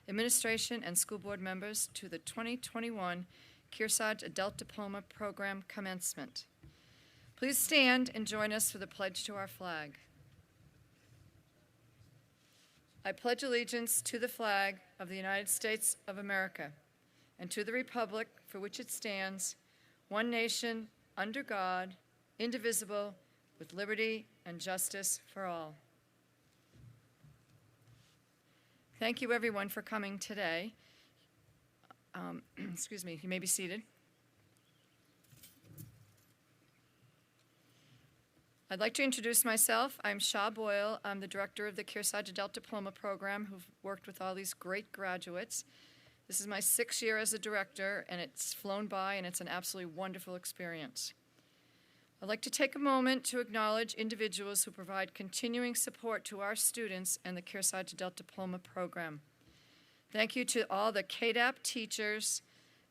administration, and school board members to the 2021 Kearsarge Adult Diploma Program Commencement. Please stand and join us for the pledge to our flag. I pledge allegiance to the flag of the United States of America and to the republic for which it stands, one nation, under God, indivisible, with liberty and justice for all. Thank you, everyone, for coming today. Excuse me, you may be seated. I'd like to introduce myself. I'm Shaw Boyle. I'm the director of the Kearsarge Adult Diploma Program, who've worked with all these great graduates. This is my 6th year as a director, and it's flown by, and it's an absolutely wonderful experience. I'd like to take a moment to acknowledge individuals who provide continuing support to our students and the Kearsarge Adult Diploma Program. Thank you to all the KDAP teachers,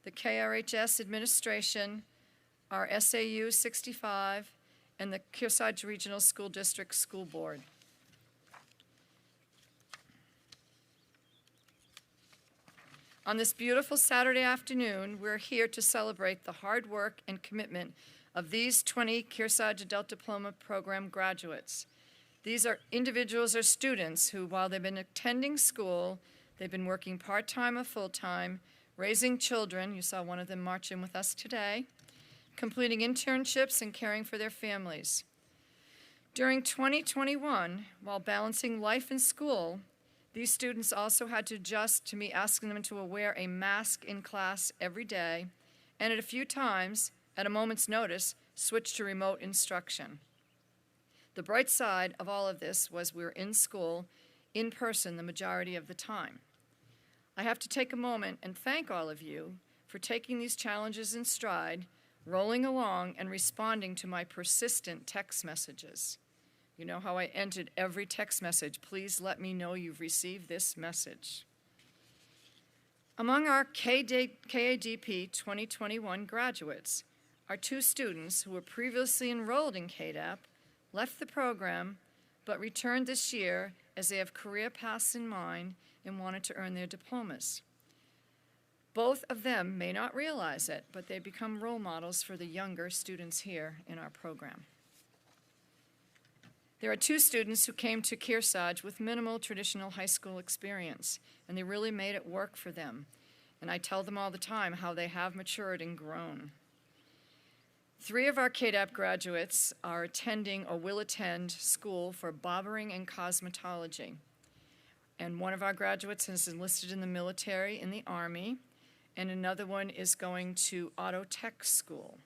the KRHS administration, our SAU 65, and the Kearsarge Regional School District School Board. On this beautiful Saturday afternoon, we're here to celebrate the hard work and commitment of these 20 Kearsarge Adult Diploma Program graduates. These are individuals or students who, while they've been attending school, they've been working part-time or full-time, raising children, you saw one of them march in with us today, completing internships and caring for their families. During 2021, while balancing life and school, these students also had to adjust to me asking them to wear a mask in class every day, and at a few times, at a moment's notice, switch to remote instruction. The bright side of all of this was we were in school, in person, the majority of the time. I have to take a moment and thank all of you for taking these challenges in stride, rolling along, and responding to my persistent text messages. You know how I entered every text message. Please let me know you've received this message. Among our KADP 2021 graduates are 2 students who were previously enrolled in KDAP, left the program, but returned this year as they have career paths in mind and wanted to earn their diplomas. Both of them may not realize it, but they become role models for the younger students here in our program. There are 2 students who came to Kearsarge with minimal traditional high school experience, and they really made it work for them. And I tell them all the time how they have matured and grown. 3 of our KDAP graduates are attending or will attend school for barbering and cosmetology. And one of our graduates is enlisted in the military, in the Army, and another one is going to auto tech school.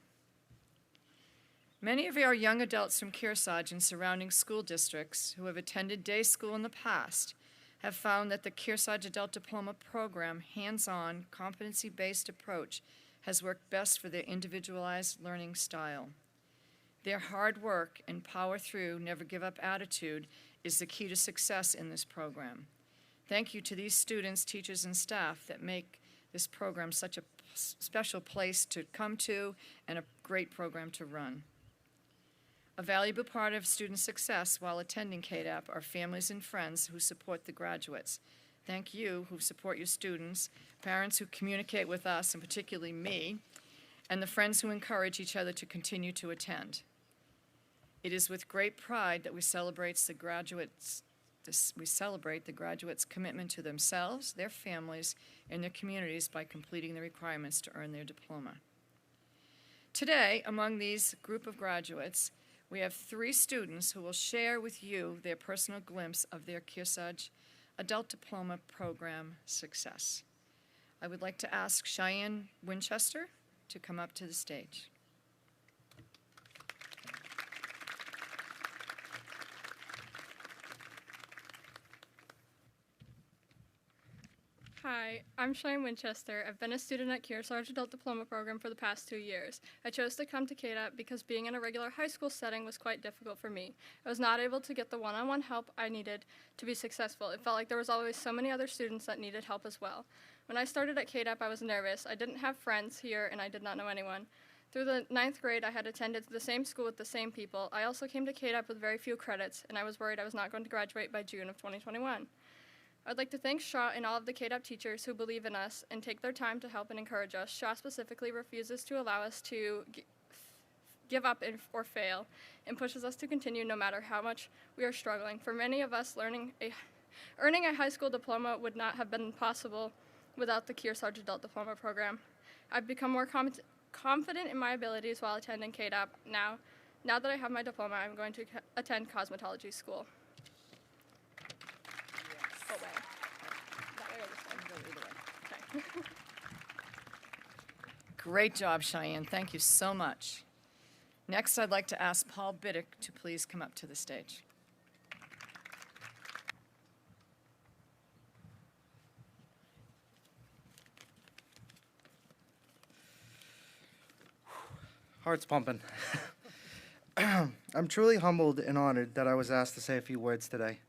Many of our young adults from Kearsarge and surrounding school districts who have attended day school in the past have found that the Kearsarge Adult Diploma Program hands-on, competency-based approach has worked best for their individualized learning style. Their hard work and power-through, never-give-up attitude is the key to success in this program. Thank you to these students, teachers, and staff that make this program such a special place to come to and a great program to run. A valuable part of student success while attending KDAP are families and friends who support the graduates. Thank you who support your students, parents who communicate with us, and particularly me, and the friends who encourage each other to continue to attend. It is with great pride that we celebrate the graduates' commitment to themselves, their families, and their communities by completing the requirements to earn their diploma. Today, among these group of graduates, we have 3 students who will share with you their personal glimpse of their Kearsarge Adult Diploma Program success. I would like to ask Cheyenne Winchester to come up to the stage. Hi, I'm Cheyenne Winchester. I've been a student at Kearsarge Adult Diploma Program for the past 2 years. I chose to come to KDAP because being in a regular high school setting was quite difficult for me. I was not able to get the one-on-one help I needed to be successful. It felt like there was always so many other students that needed help as well. When I started at KDAP, I was nervous. I didn't have friends here, and I did not know anyone. Through the 9th grade, I had attended the same school with the same people. I also came to KDAP with very few credits, and I was worried I was not going to graduate by June of 2021. I'd like to thank Shaw and all of the KDAP teachers who believe in us and take their time to help and encourage us. Shaw specifically refuses to allow us to give up or fail, and pushes us to continue no matter how much we are struggling. For many of us, earning a high school diploma would not have been possible without the Kearsarge Adult Diploma program. I've become more confident in my abilities while attending KDAP. Now that I have my diploma, I'm going to attend cosmetology school. Great job, Cheyenne. Thank you so much. Next, I'd like to ask Paul Biddick to please come up to the stage. Heart's pumping. I'm truly humbled and honored that I was asked to say a few words today.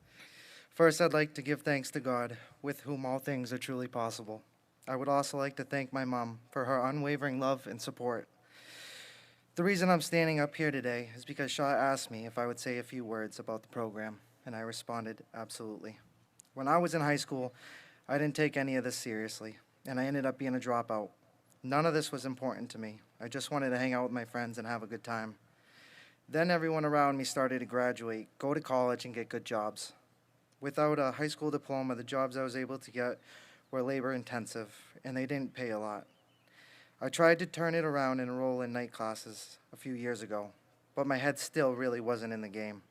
First, I'd like to give thanks to God, with whom all things are truly possible. I would also like to thank my mom for her unwavering love and support. The reason I'm standing up here today is because Shaw asked me if I would say a few words about the program, and I responded, absolutely. When I was in high school, I didn't take any of this seriously, and I ended up being a dropout. None of this was important to me. I just wanted to hang out with my friends and have a good time. Then everyone around me started to graduate, go to college, and get good jobs. Without a high school diploma, the jobs I was able to get were labor-intensive, and they didn't pay a lot. I tried to turn it around and enroll in night classes a few years ago, but my head still really wasn't in the game.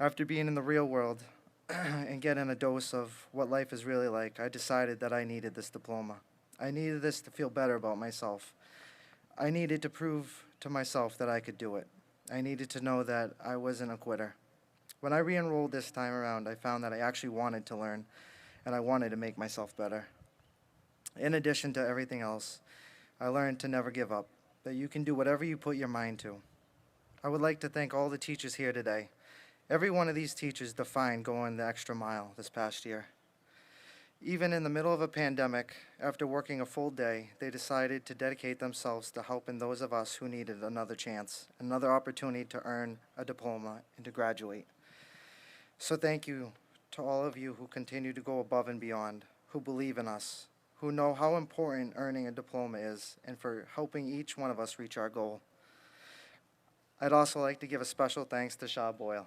After being in the real world and getting a dose of what life is really like, I decided that I needed this diploma. I needed this to feel better about myself. I needed to prove to myself that I could do it. I needed to know that I wasn't a quitter. When I re-enrolled this time around, I found that I actually wanted to learn, and I wanted to make myself better. In addition to everything else, I learned to never give up, that you can do whatever you put your mind to. I would like to thank all the teachers here today. Every one of these teachers defined going the extra mile this past year. Even in the middle of a pandemic, after working a full day, they decided to dedicate themselves to helping those of us who needed another chance, another opportunity to earn a diploma and to graduate. So thank you to all of you who continue to go above and beyond, who believe in us, who know how important earning a diploma is, and for helping each one of us reach our goal. I'd also like to give a special thanks to Shaw Boyle.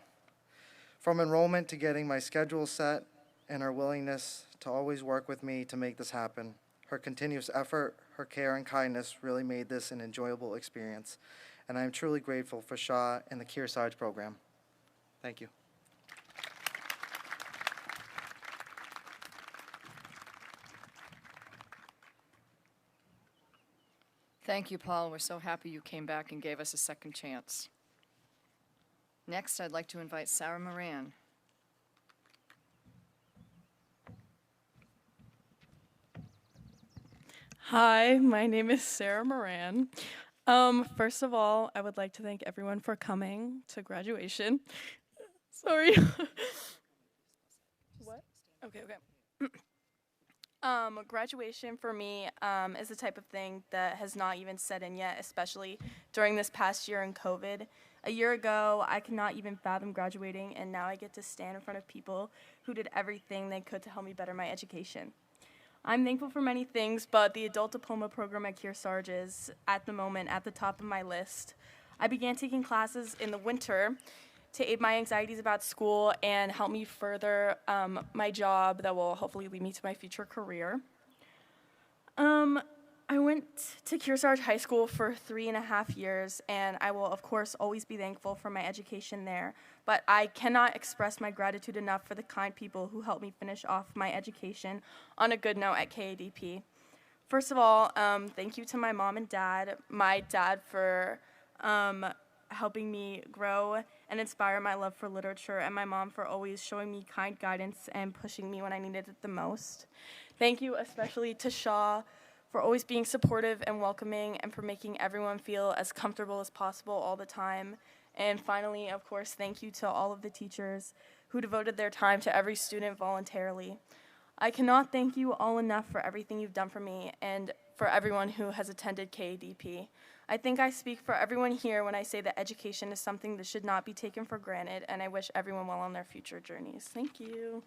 From enrollment to getting my schedule set and her willingness to always work with me to make this happen, her continuous effort, her care and kindness really made this an enjoyable experience, and I am truly grateful for Shaw and the Kearsarge program. Thank you. Thank you, Paul. We're so happy you came back and gave us a second chance. Next, I'd like to invite Sarah Moran. Hi, my name is Sarah Moran. First of all, I would like to thank everyone for coming to graduation. Sorry. What? Okay. Graduation for me is the type of thing that has not even set in yet, especially during this past year in COVID. A year ago, I could not even fathom graduating, and now I get to stand in front of people who did everything they could to help me better my education. I'm thankful for many things, but the Adult Diploma program at Kearsarge is, at the moment, at the top of my list. I began taking classes in the winter to aid my anxieties about school and help me further my job that will hopefully lead me to my future career. I went to Kearsarge High School for 3.5 years, and I will, of course, always be thankful for my education there. But I cannot express my gratitude enough for the kind people who helped me finish off my education on a good note at KADP. First of all, thank you to my mom and dad. My dad for helping me grow and inspire my love for literature, and my mom for always showing me kind guidance and pushing me when I needed it the most. Thank you especially to Shaw for always being supportive and welcoming, and for making everyone feel as comfortable as possible all the time. And finally, of course, thank you to all of the teachers who devoted their time to every student voluntarily. I cannot thank you all enough for everything you've done for me and for everyone who has attended KADP. I think I speak for everyone here when I say that education is something that should not be taken for granted, and I wish everyone well on their future journeys. Thank you.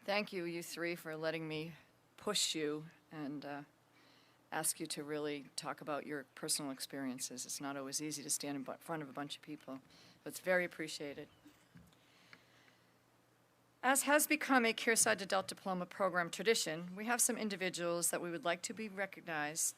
Thank you, you three, for letting me push you and ask you to really talk about your personal experiences. It's not always easy to stand in front of a bunch of people, but it's very appreciated. As has become a Kearsarge Adult Diploma program tradition, we have some individuals that we would like to recognize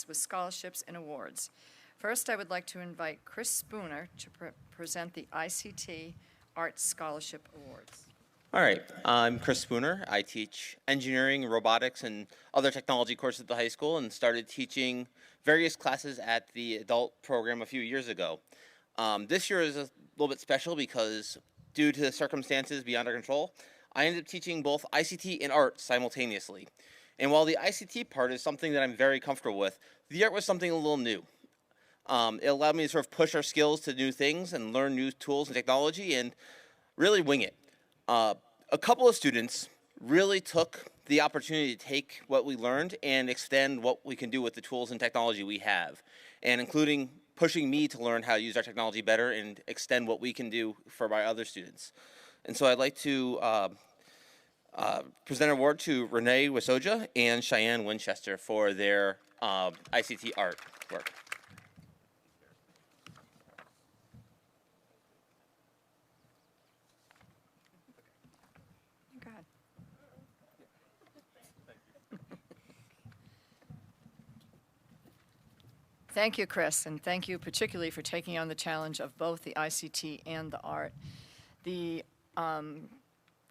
with scholarships and awards. First, I would like to invite Chris Spooner to present the ICT Arts Scholarship Awards. All right, I'm Chris Spooner. I teach engineering, robotics, and other technology courses at the high school, and started teaching various classes at the adult program a few years ago. This year is a little bit special because due to circumstances beyond our control, I ended up teaching both ICT and art simultaneously. And while the ICT part is something that I'm very comfortable with, the art was something a little new. It allowed me to sort of push our skills to new things and learn new tools and technology and really wing it. A couple of students really took the opportunity to take what we learned and extend what we can do with the tools and technology we have, and including pushing me to learn how to use our technology better and extend what we can do for my other students. And so I'd like to present an award to Renee Wisoja and Cheyenne Winchester for their ICT art work. Thank you, Chris, and thank you particularly for taking on the challenge of both the ICT and the art. The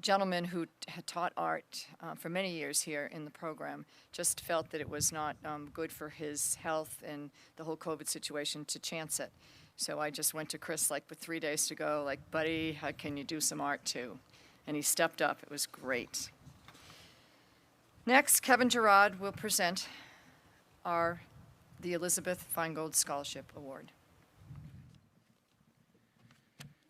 gentleman who had taught art for many years here in the program just felt that it was not good for his health and the whole COVID situation to chance it. So I just went to Chris like with 3 days to go, like, buddy, can you do some art too? And he stepped up. It was great. Next, Kevin Gerard will present the Elizabeth Feingold Scholarship Award.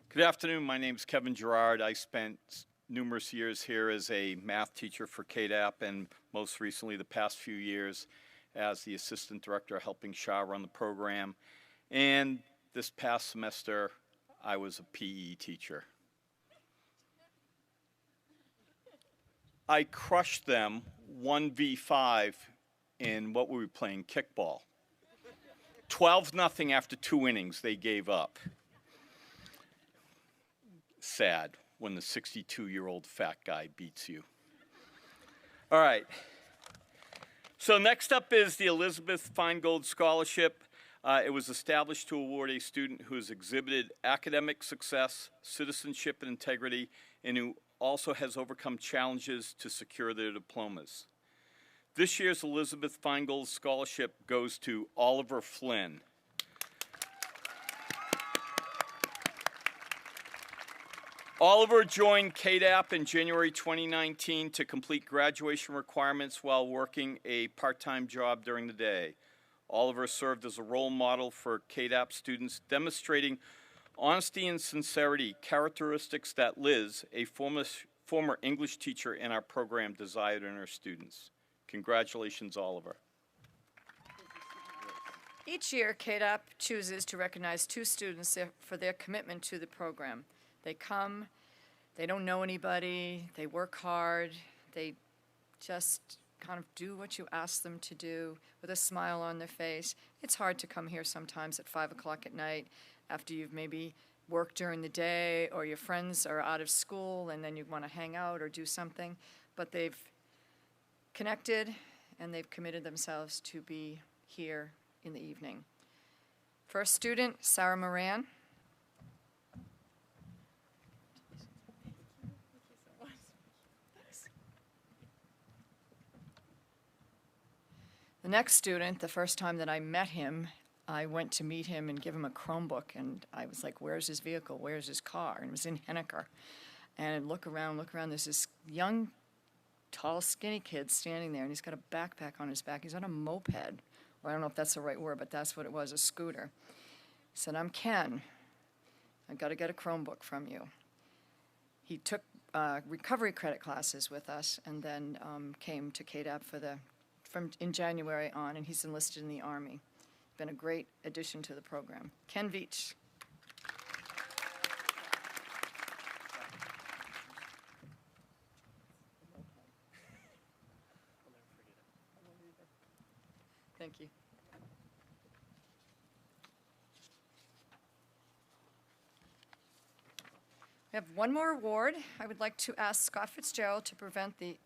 Good afternoon. My name is Kevin Gerard. I spent numerous years here as a math teacher for KDAP, and most recently the past few years as the assistant director helping Shaw run the program. And this past semester, I was a PE teacher. I crushed them 1v5 in what we were playing, kickball. 12-0 after 2 innings, they gave up. Sad when the 62-year-old fat guy beats you. All right. So next up is the Elizabeth Feingold Scholarship. It was established to award a student who has exhibited academic success, citizenship, and integrity, and who also has overcome challenges to secure their diplomas. This year's Elizabeth Feingold Scholarship goes to Oliver Flynn. Oliver joined KDAP in January 2019 to complete graduation requirements while working a part-time job during the day. Oliver served as a role model for KDAP students, demonstrating honesty and sincerity, characteristics that Liz, a former English teacher in our program, desired in her students. Congratulations, Oliver. Each year, KDAP chooses to recognize 2 students for their commitment to the program. They come, they don't know anybody, they work hard, they just kind of do what you ask them to do with a smile on their face. It's hard to come here sometimes at 5 o'clock at night after you've maybe worked during the day or your friends are out of school and then you want to hang out or do something, but they've connected and they've committed themselves to be here in the evening. First student, Sarah Moran. The next student, the first time that I met him, I went to meet him and give him a Chromebook, and I was like, where's his vehicle? Where's his car? And it was in Henniker. And look around, there's this young, tall, skinny kid standing there, and he's got a backpack on his back. He's on a moped, or I don't know if that's the right word, but that's what it was, a scooter. He said, I'm Ken. I've got to get a Chromebook from you. He took recovery credit classes with us and then came to KDAP in January on, and he's enlisted in the Army. Been a great addition to the program. Ken Veach. Thank you. We have one more award. I would like to ask Scott Fitzgerald to present the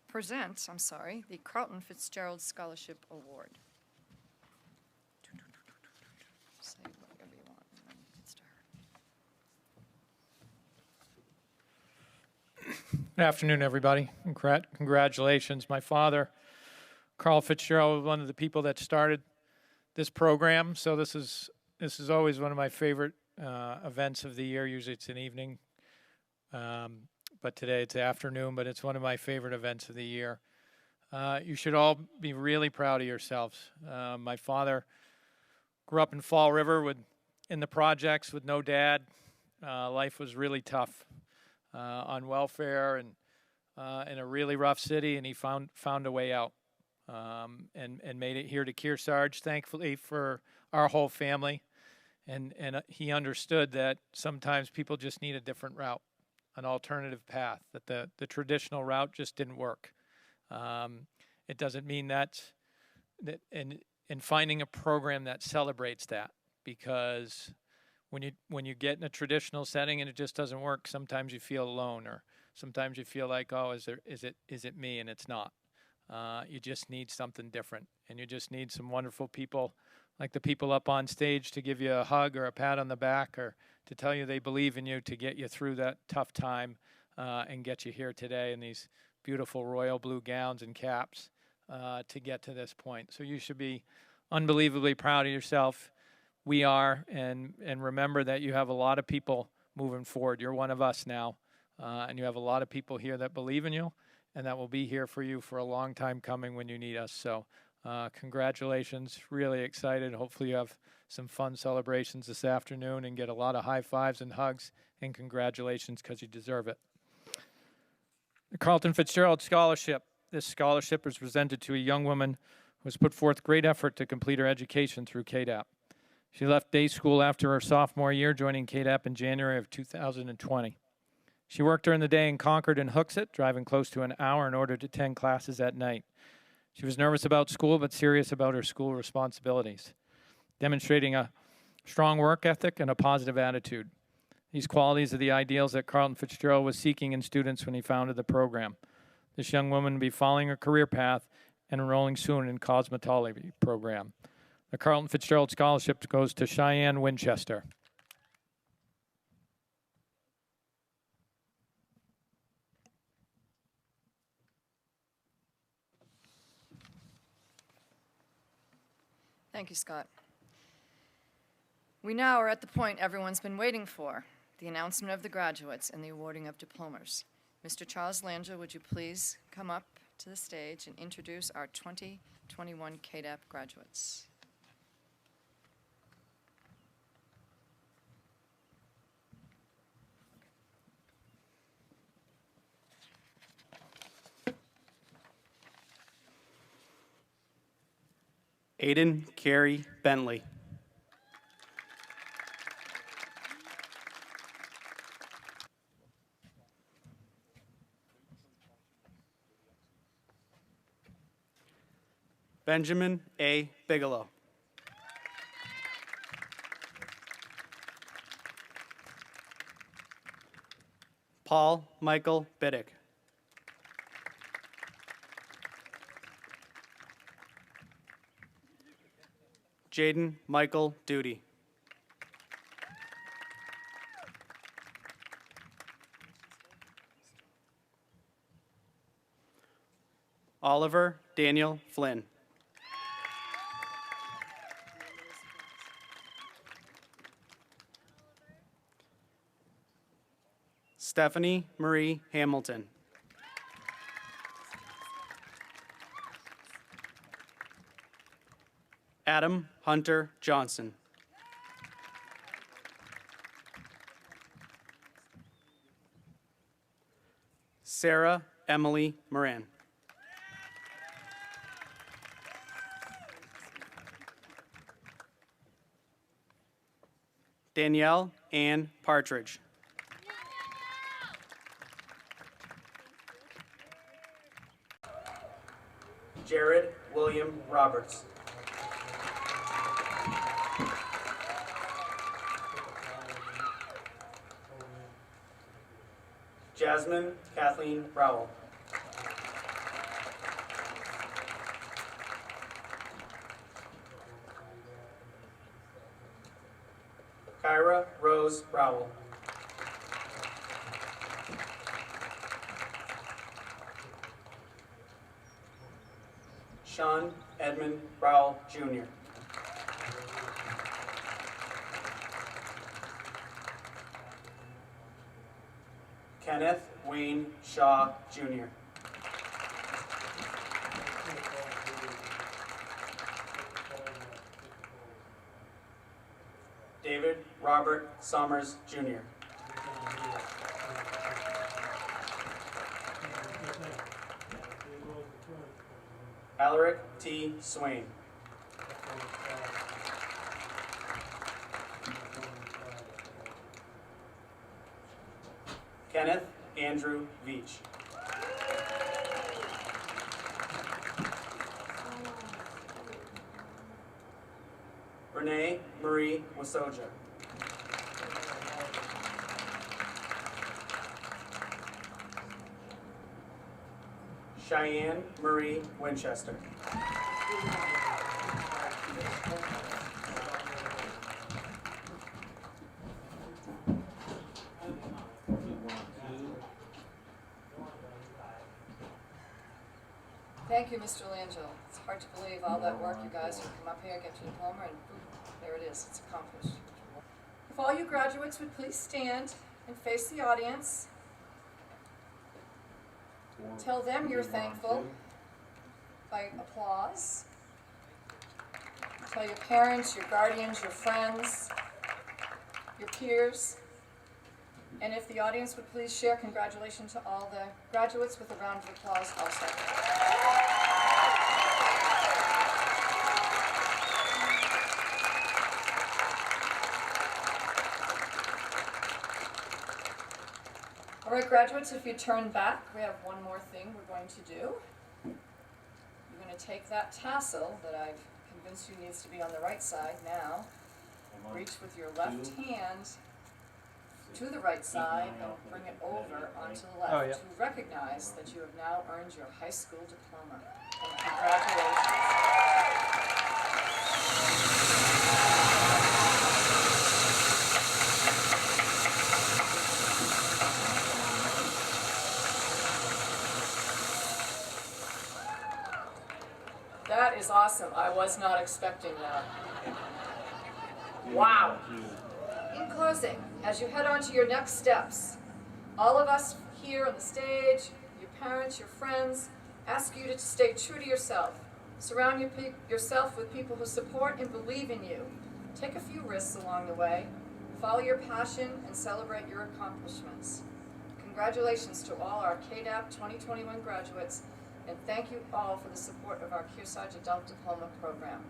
Carlton Fitzgerald Scholarship Award. Say whatever you want, and then we can start. Good afternoon, everybody. Congratulations. My father, Carl Fitzgerald, was one of the people that started this program. So this is always one of my favorite events of the year. Usually it's an evening, but today it's afternoon. But it's one of my favorite events of the year. You should all be really proud of yourselves. My father grew up in Fall River in the projects with no dad. Life was really tough. On welfare and in a really rough city, and he found a way out and made it here to Kearsarge, thankfully for our whole family. And he understood that sometimes people just need a different route, an alternative path, that the traditional route just didn't work. It doesn't mean that in finding a program that celebrates that, because when you get in a traditional setting and it just doesn't work, sometimes you feel alone, or sometimes you feel like, oh, is it me? And it's not. You just need something different, and you just need some wonderful people, like the people up on stage, to give you a hug or a pat on the back, or to tell you they believe in you, to get you through that tough time and get you here today in these beautiful royal blue gowns and caps to get to this point. So you should be unbelievably proud of yourself. We are, and remember that you have a lot of people moving forward. You're one of us now, and you have a lot of people here that believe in you and that will be here for you for a long time coming when you need us. So congratulations, really excited. Hopefully you have some fun celebrations this afternoon and get a lot of high fives and hugs, and congratulations, because you deserve it. The Carlton Fitzgerald Scholarship. This scholarship is presented to a young woman who has put forth great effort to complete her education through KDAP. She left day school after her sophomore year, joining KDAP in January of 2020. She worked during the day in Concord and Hooksett, driving close to an hour in order to attend classes at night. She was nervous about school, but serious about her school responsibilities, demonstrating a strong work ethic and a positive attitude. These qualities are the ideals that Carlton Fitzgerald was seeking in students when he founded the program. This young woman will be following her career path and enrolling soon in cosmetology program. The Carlton Fitzgerald Scholarship goes to Cheyenne Winchester. Thank you, Scott. We now are at the point everyone's been waiting for, the announcement of the graduates and the awarding of diplomas. Mr. Charles Langer, would you please come up to the stage and introduce our 2021 KDAP graduates? Aiden Carey Bentley. Benjamin A. Bigelow. Paul Michael Biddick. Jaden Michael Duty. Oliver Daniel Flynn. Stephanie Marie Hamilton. Adam Hunter Johnson. Sarah Emily Moran. Danielle Ann Partridge. Jared William Roberts. Jasmine Kathleen Rowell. Kyra Rose Rowell. Sean Edmund Rowell Jr. Kenneth Wayne Shaw Jr. David Robert Summers Jr. Alaric T. Swain. Kenneth Andrew Veach. Renee Marie Wasoja. Cheyenne Marie Winchester. Thank you, Mr. Langell. It's hard to believe all that work you guys have come up here, get your diploma, and boom, there it is. It's accomplished. If all you graduates would please stand and face the audience. Tell them you're thankful by applause. Tell your parents, your guardians, your friends, your peers. And if the audience would please share congratulations to all the graduates with a round of applause also. All right, graduates, if you turn back, we have one more thing we're going to do. You're going to take that tassel that I've convinced you needs to be on the right side now. Reach with your left hand to the right side and bring it over onto the left to recognize that you have now earned your high school diploma. And congratulations. That is awesome. I was not expecting that. Wow. In closing, as you head on to your next steps, all of us here on the stage, your parents, your friends, ask you to stay true to yourself. Surround yourself with people who support and believe in you. Take a few risks along the way. Follow your passion and celebrate your accomplishments. Congratulations to all our KDAP 2021 graduates, and thank you all for the support of our Kearsarge Adult Diploma program.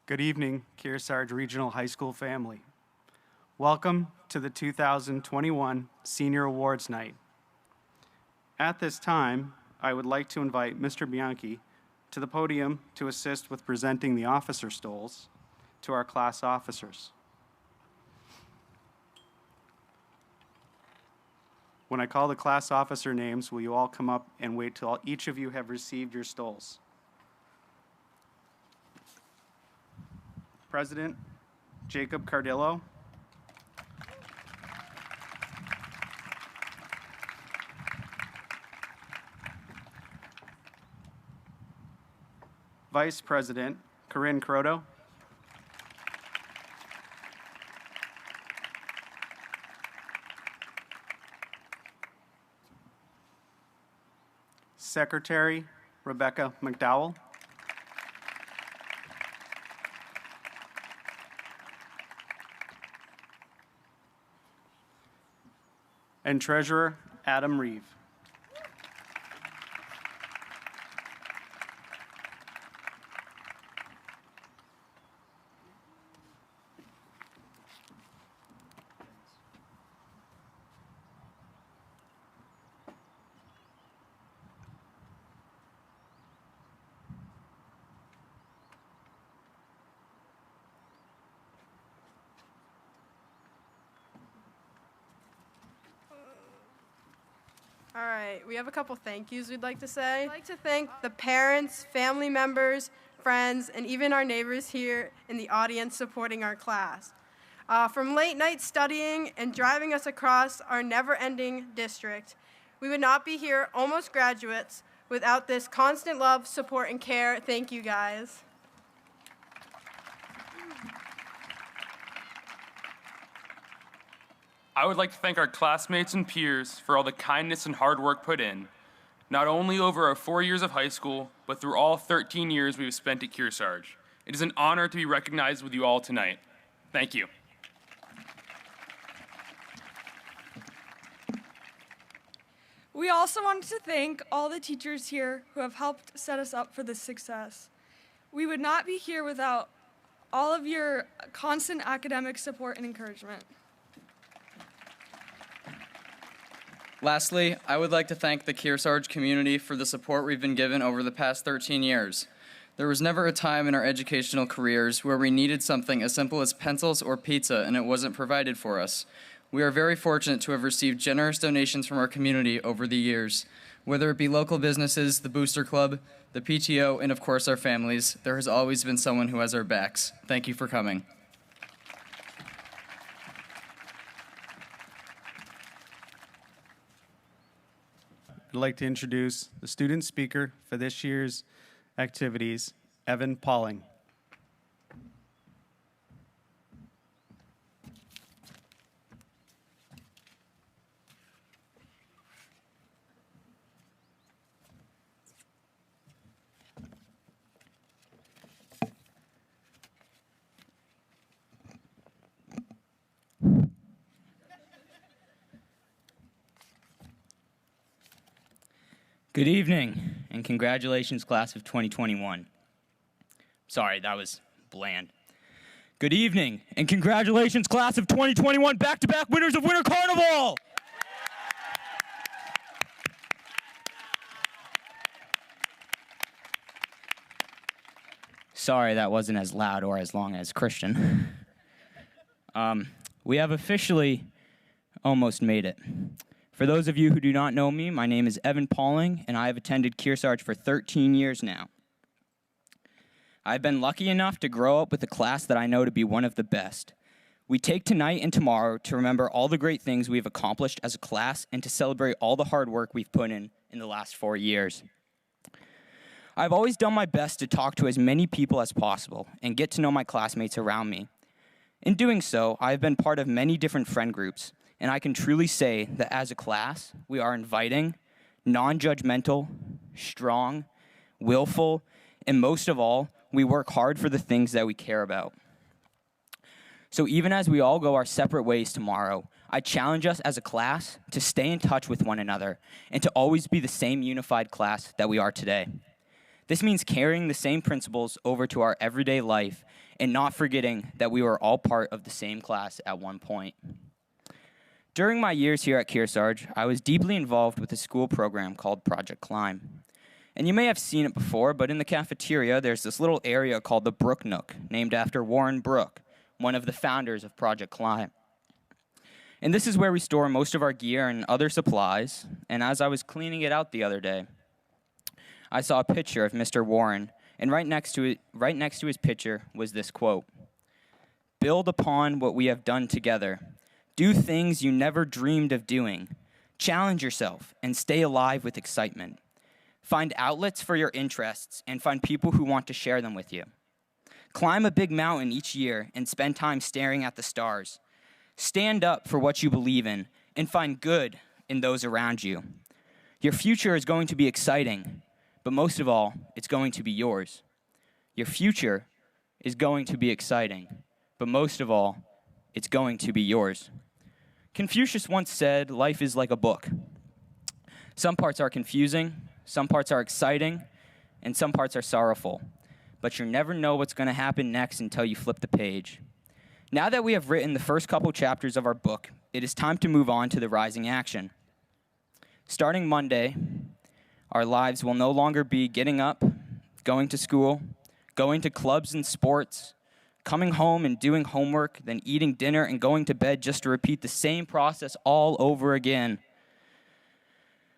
Good evening, Kearsarge Regional High School family. Welcome to the 2021 Senior Awards Night. At this time, I would like to invite Mr. Bianchi to the podium to assist with presenting the officer stoles to our class officers. When I call the class officer names, will you all come up and wait till each of you have received your stoles? President Jacob Cardillo. Vice President Corinne Croto. Secretary Rebecca McDowell. And Treasurer Adam Reeve. All right, we have a couple thank yous we'd like to say. I'd like to thank the parents, family members, friends, and even our neighbors here in the audience supporting our class. From late night studying and driving us across our never-ending district, we would not be here, almost graduates, without this constant love, support, and care. Thank you, guys. I would like to thank our classmates and peers for all the kindness and hard work put in, not only over our 4 years of high school, but through all 13 years we have spent at Kearsarge. It is an honor to be recognized with you all tonight. Thank you. We also wanted to thank all the teachers here who have helped set us up for this success. We would not be here without all of your constant academic support and encouragement. Lastly, I would like to thank the Kearsarge community for the support we've been given over the past 13 years. There was never a time in our educational careers where we needed something as simple as pencils or pizza and it wasn't provided for us. We are very fortunate to have received generous donations from our community over the years. Whether it be local businesses, the Booster Club, the PTO, and of course our families, there has always been someone who has our backs. Thank you for coming. I'd like to introduce the student speaker for this year's activities, Evan Pauling. Good evening, and congratulations, class of 2021. Sorry, that was bland. Good evening, and congratulations, class of 2021, back-to-back winners of Winter Carnival! Sorry, that wasn't as loud or as long as Christian. We have officially almost made it. For those of you who do not know me, my name is Evan Pauling, and I have attended Kearsarge for 13 years now. I've been lucky enough to grow up with a class that I know to be one of the best. We take tonight and tomorrow to remember all the great things we've accomplished as a class and to celebrate all the hard work we've put in the last 4 years. I've always done my best to talk to as many people as possible and get to know my classmates around me. In doing so, I have been part of many different friend groups, and I can truly say that as a class, we are inviting, non-judgmental, strong, willful, and most of all, we work hard for the things that we care about. So even as we all go our separate ways tomorrow, I challenge us as a class to stay in touch with one another and to always be the same unified class that we are today. This means carrying the same principles over to our everyday life and not forgetting that we were all part of the same class at one point. During my years here at Kearsarge, I was deeply involved with a school program called Project Climb. And you may have seen it before, but in the cafeteria, there's this little area called the Brook Nook, named after Warren Brooke, one of the founders of Project Climb. And this is where we store most of our gear and other supplies. And as I was cleaning it out the other day, I saw a picture of Mr. Warren, and right next to his picture was this quote: "Build upon what we have done together. Do things you never dreamed of doing. Challenge yourself and stay alive with excitement. Find outlets for your interests and find people who want to share them with you. Climb a big mountain each year and spend time staring at the stars. Stand up for what you believe in and find good in those around you. Your future is going to be exciting, but most of all, it's going to be yours. Your future is going to be exciting, but most of all, it's going to be yours." Confucius once said, life is like a book. Some parts are confusing, some parts are exciting, and some parts are sorrowful. But you never know what's going to happen next until you flip the page. Now that we have written the first couple chapters of our book, it is time to move on to the rising action. Starting Monday, our lives will no longer be getting up, going to school, going to clubs and sports, coming home and doing homework, then eating dinner and going to bed just to repeat the same process all over again.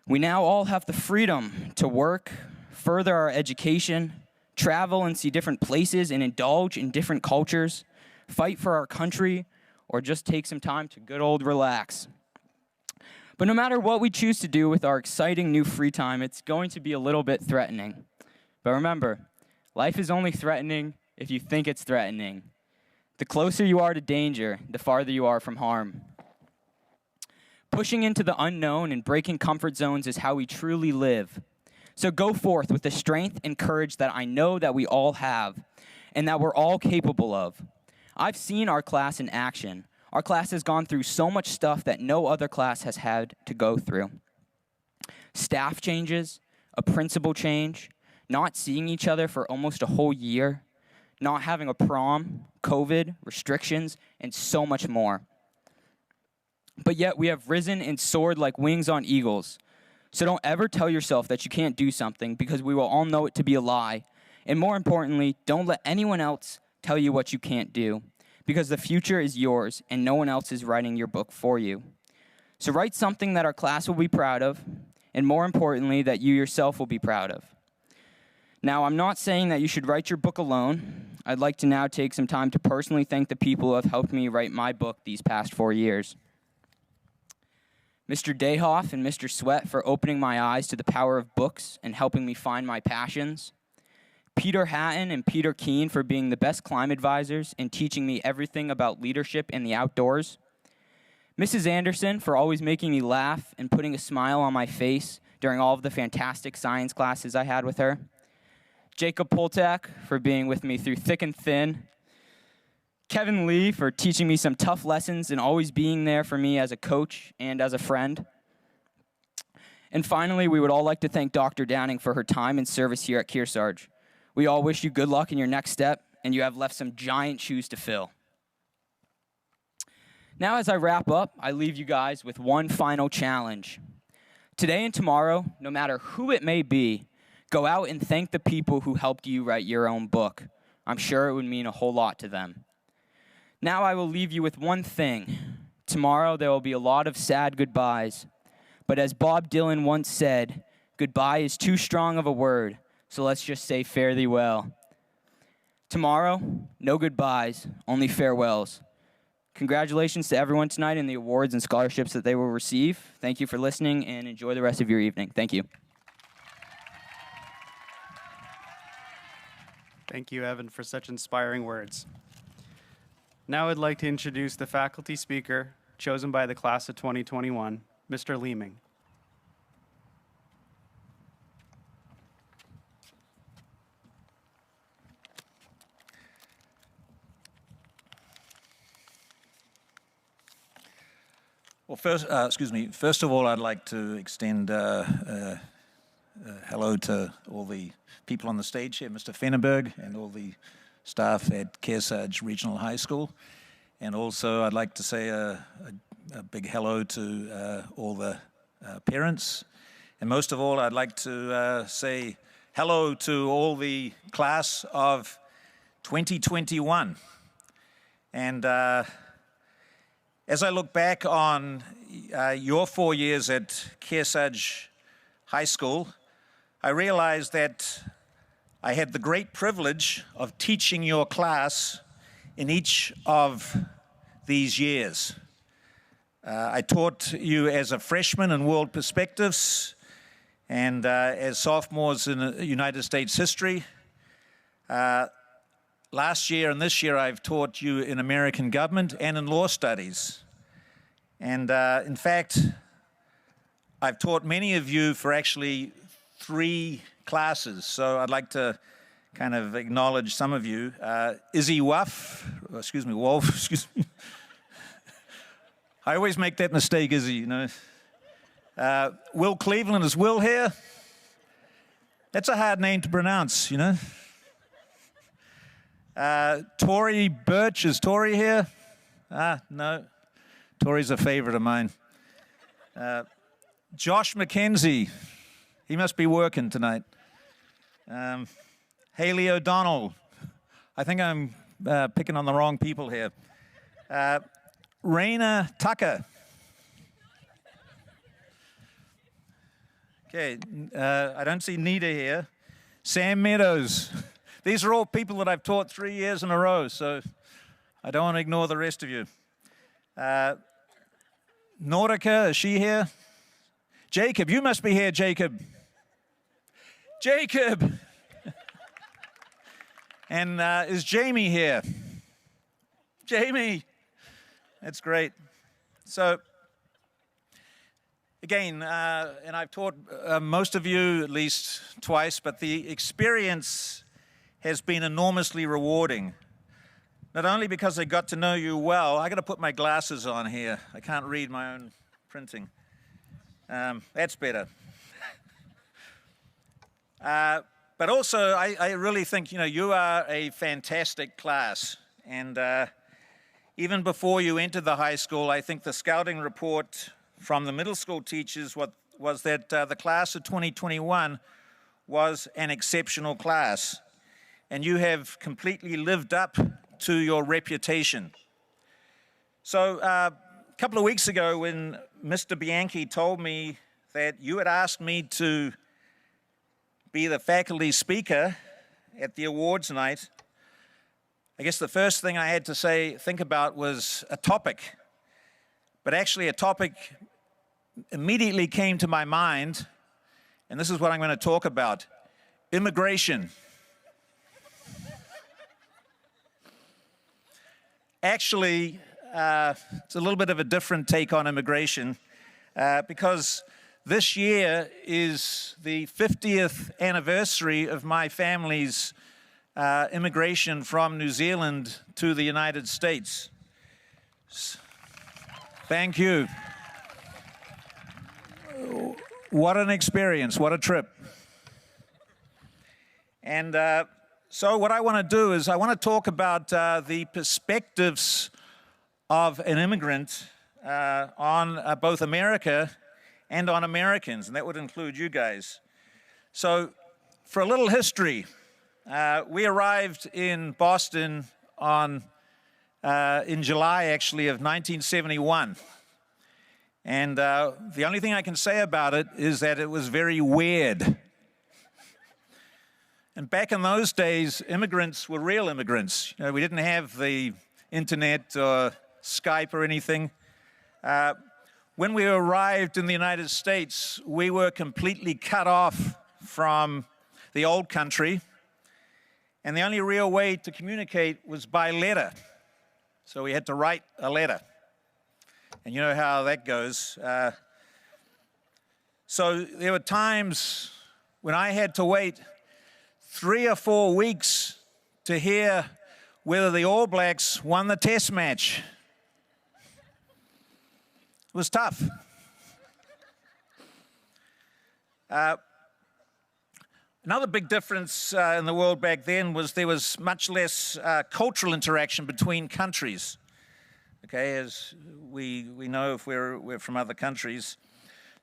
We now all have the freedom to work, further our education, travel and see different places and indulge in different cultures, fight for our country, or just take some time to good old relax. But no matter what we choose to do with our exciting new free time, it's going to be a little bit threatening. But remember, life is only threatening if you think it's threatening. The closer you are to danger, the farther you are from harm. Pushing into the unknown and breaking comfort zones is how we truly live. So go forth with the strength and courage that I know that we all have and that we're all capable of. I've seen our class in action. Our class has gone through so much stuff that no other class has had to go through. Staff changes, a principal change, not seeing each other for almost a whole year, not having a prom, COVID, restrictions, and so much more. But yet we have risen and soared like wings on eagles. So don't ever tell yourself that you can't do something, because we will all know it to be a lie. And more importantly, don't let anyone else tell you what you can't do, because the future is yours and no one else is writing your book for you. So write something that our class will be proud of, and more importantly, that you yourself will be proud of. Now, I'm not saying that you should write your book alone. I'd like to now take some time to personally thank the people who have helped me write my book these past 4 years. Mr. Dayhoff and Mr. Sweat for opening my eyes to the power of books and helping me find my passions. Peter Hatton and Peter Keene for being the best climb advisors and teaching me everything about leadership in the outdoors. Mrs. Anderson for always making me laugh and putting a smile on my face during all of the fantastic science classes I had with her. Jacob Poltak for being with me through thick and thin. Kevin Lee for teaching me some tough lessons and always being there for me as a coach and as a friend. And finally, we would all like to thank Dr. Downing for her time and service here at Kearsarge. We all wish you good luck in your next step, and you have left some giant shoes to fill. Now, as I wrap up, I leave you guys with one final challenge. Today and tomorrow, no matter who it may be, go out and thank the people who helped you write your own book. I'm sure it would mean a whole lot to them. Now I will leave you with one thing. Tomorrow there will be a lot of sad goodbyes. But as Bob Dylan once said, goodbye is too strong of a word, so let's just say fare thee well. Tomorrow, no goodbyes, only farewells. Congratulations to everyone tonight and the awards and scholarships that they will receive. Thank you for listening, and enjoy the rest of your evening. Thank you. Thank you, Evan, for such inspiring words. Now I'd like to introduce the faculty speaker chosen by the class of 2021, Mr. Leeming. Well, first of all, I'd like to extend hello to all the people on the stage here, Mr. Fenneberg, and all the staff at Kearsarge Regional High School. And also, I'd like to say a big hello to all the parents And most of all, I'd like to say hello to all the class of 2021. And as I look back on your 4 years at Kearsarge High School, I realized that I had the great privilege of teaching your class in each of these years. I taught you as a freshman in World Perspectives and as sophomores in United States History. Last year and this year I've taught you in American Government and in Law Studies. And in fact, I've taught many of you for actually 3 classes. So I'd like to kind of acknowledge some of you. Izzy Wolf, excuse me. I always make that mistake, Izzy, you know. Will Cleveland, is Will here? That's a hard name to pronounce, you know. Tori Birch, is Tori here? No. Tori's a favorite of mine. Josh McKenzie, he must be working tonight. Haley O'Donnell, I think I'm picking on the wrong people here. Raina Tucker. Okay, I don't see Nita here. Sam Meadows. These are all people that I've taught 3 years in a row, so I don't want to ignore the rest of you. Nordica, is she here? Jacob, you must be here, Jacob. Jacob! And is Jamie here? Jamie! That's great. So, again, and I've taught most of you at least twice, but the experience has been enormously rewarding. Not only because I got to know you well, I got to put my glasses on here. I can't read my own printing. That's better. But also, I really think, you know, you are a fantastic class. And even before you entered the high school, I think the scouting report from the middle school teachers was that the class of 2021 was an exceptional class. And you have completely lived up to your reputation. So a couple of weeks ago when Mr. Bianchi told me that you had asked me to be the faculty speaker at the awards night, I guess the first thing I had to think about was a topic. But actually a topic immediately came to my mind, and this is what I'm going to talk about: immigration. Actually, it's a little bit of a different take on immigration because this year is the 50th anniversary of my family's immigration from New Zealand to the United States. Thank you. What an experience, what a trip. And so what I want to do is I want to talk about the perspectives of an immigrant on both America and on Americans, and that would include you guys. So for a little history, we arrived in Boston in July, actually, of 1971. And the only thing I can say about it is that it was very weird. And back in those days, immigrants were real immigrants. You know, we didn't have the internet or Skype or anything. When we arrived in the United States, we were completely cut off from the old country. And the only real way to communicate was by letter. So we had to write a letter. And you know how that goes. So there were times when I had to wait 3 or 4 weeks to hear whether the All Blacks won the test match. It was tough. Another big difference in the world back then was there was much less cultural interaction between countries. Okay, as we know if we're from other countries.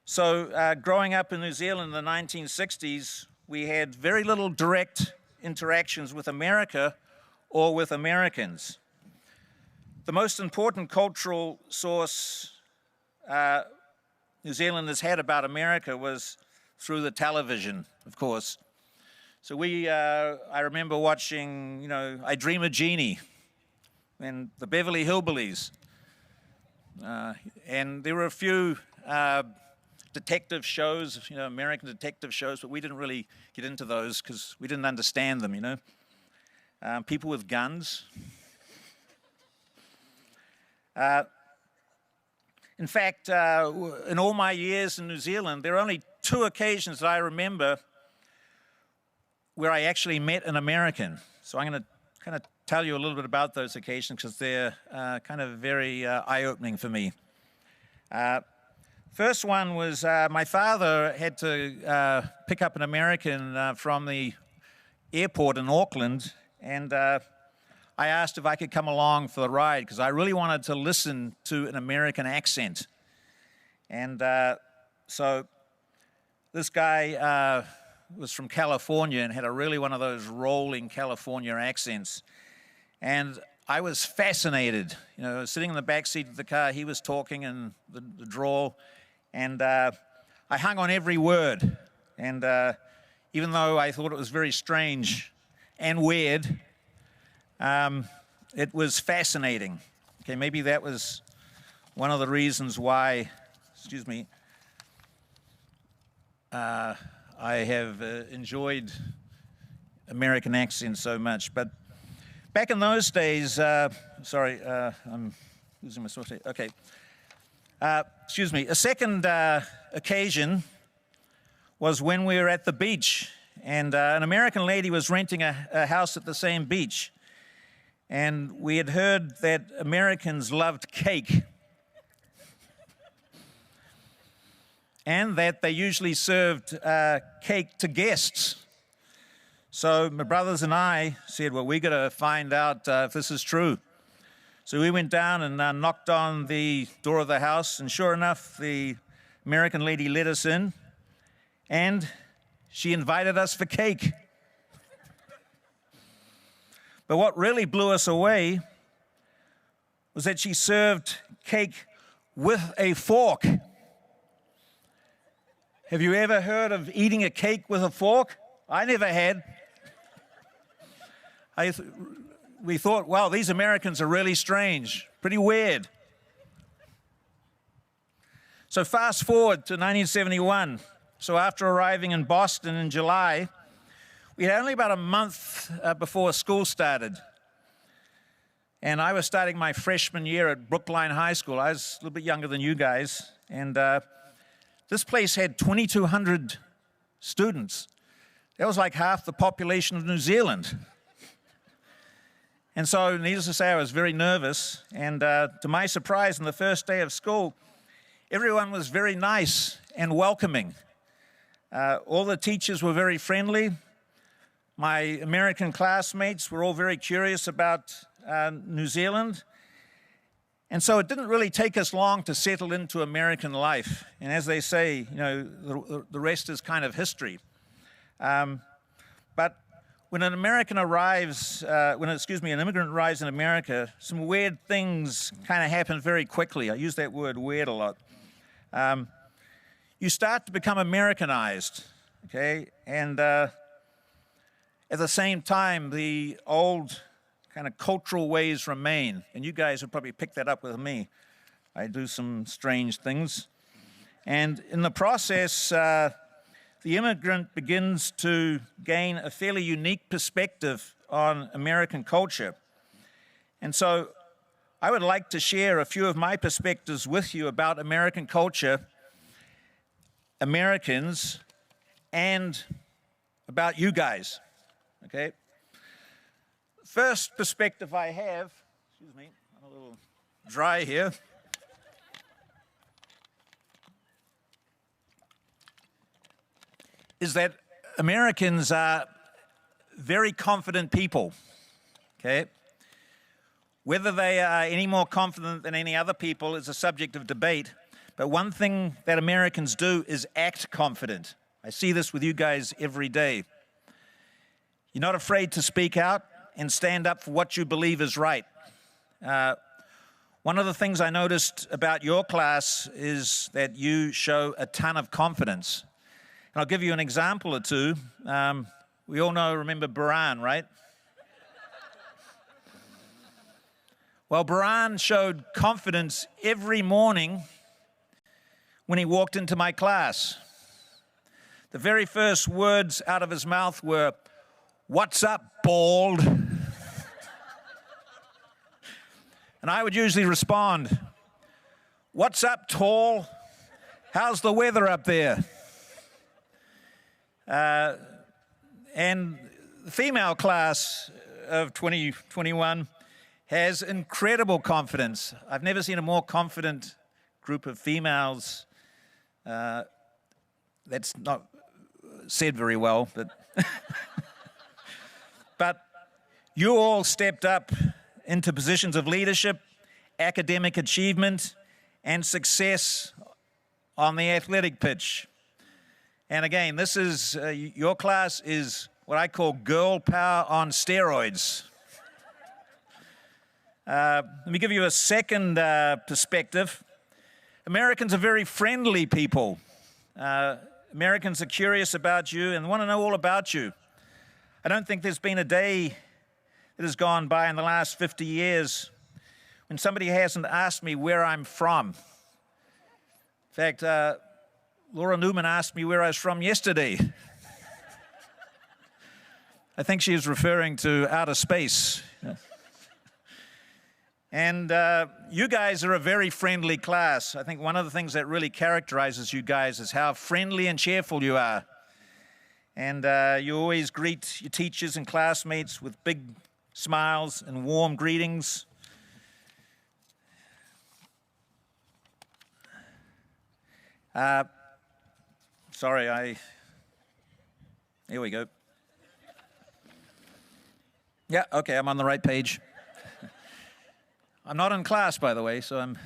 So growing up in New Zealand in the 1960s, we had very little direct interactions with America or with Americans. The most important cultural source New Zealanders had about America was through the television, of course. So I remember watching, I Dream of Jeannie and the Beverly Hillbillies. And there were a few detective shows, American detective shows, but we didn't really get into those because we didn't understand them, people with guns. In fact, in all my years in New Zealand, there are only 2 occasions that I remember where I actually met an American. So I'm going to kind of tell you a little bit about those occasions because they're kind of very eye-opening for me. First one was my father had to pick up an American from the airport in Auckland, and I asked if I could come along for the ride because I really wanted to listen to an American accent. And so this guy was from California and had one of those rolling California accents. And I was fascinated. Sitting in the back seat of the car, he was talking in the drawl, and I hung on every word. And even though I thought it was very strange and weird, it was fascinating. Okay, maybe that was one of the reasons why, I have enjoyed American accents so much. But back in those days, I'm losing my source here. Okay. A second occasion was when we were at the beach, and an American lady was renting a house at the same beach. And we had heard that Americans loved cake, and that they usually served cake to guests. So my brothers and I said, well, we got to find out if this is true. So we went down and knocked on the door of the house, and sure enough, the American lady let us in, and she invited us for cake. But what really blew us away was that she served cake with a fork. Have you ever heard of eating a cake with a fork? I never had. We thought, wow, these Americans are really strange, pretty weird. So fast forward to 1971. So after arriving in Boston in July, we had only about a month before school started. And I was starting my freshman year at Brookline High School. I was a little bit younger than you guys. And this place had 2,200 students. That was like half the population of New Zealand. And so, needless to say, I was very nervous. And to my surprise, on the first day of school, everyone was very nice and welcoming. All the teachers were very friendly. My American classmates were all very curious about New Zealand. And so it didn't really take us long to settle into American life. And as they say, the rest is kind of history. But when an immigrant arrives in America, some weird things kind of happen very quickly. I use that word weird a lot. You start to become Americanized, okay? And at the same time, the old kind of cultural ways remain. And you guys would probably pick that up with me. I do some strange things. And in the process, the immigrant begins to gain a fairly unique perspective on American culture. And so I would like to share a few of my perspectives with you about American culture, Americans, and about you guys, okay? First perspective I have, excuse me, I'm a little dry here. Is that Americans are very confident people, okay? Whether they are any more confident than any other people is a subject of debate, but one thing that Americans do is act confident. I see this with you guys every day. You're not afraid to speak out and stand up for what you believe is right. One of the things I noticed about your class is that you show a ton of confidence. And I'll give you an example or two. We all remember Moran, right? Well, Moran showed confidence every morning when he walked into my class. The very first words out of his mouth were, "What's up, bald?" And I would usually respond, "What's up, tall? How's the weather up there?" And the female class of 2021 has incredible confidence. I've never seen a more confident group of females. That's not said very well, but but you all stepped up into positions of leadership, academic achievement, and success on the athletic pitch. And again, this is, your class is what I call girl power on steroids. Let me give you a second perspective. Americans are very friendly people. Americans are curious about you and want to know all about you. I don't think there's been a day that has gone by in the last 50 years when somebody hasn't asked me where I'm from. In fact, Laura Newman asked me where I was from yesterday. I think she was referring to outer space. And you guys are a very friendly class. I think one of the things that really characterizes you guys is how friendly and cheerful you are. And you always greet your teachers and classmates with big smiles and warm greetings. Sorry, here we go. Yeah, okay, I'm on the right page. I'm not in class, by the way, so I'm...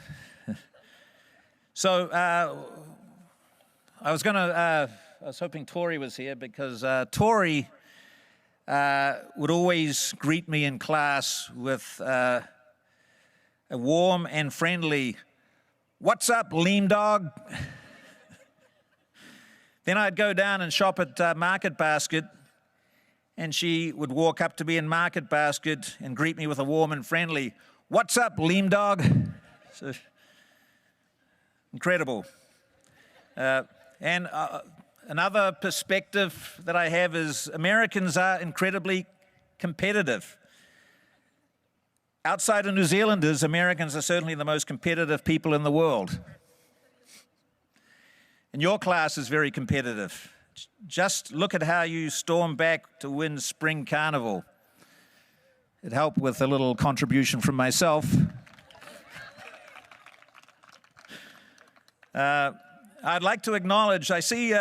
So, I was hoping Tori was here because Tori would always greet me in class with a warm and friendly, "What's up, lean dog?" Then I'd go down and shop at Market Basket, and she would walk up to me in Market Basket and greet me with a warm and friendly, "What's up, lean dog?" So, incredible. And another perspective that I have is Americans are incredibly competitive. Outside of New Zealanders, Americans are certainly the most competitive people in the world. And your class is very competitive. Just look at how you stormed back to win Spring Carnival. It helped with a little contribution from myself. I'd like to acknowledge, I see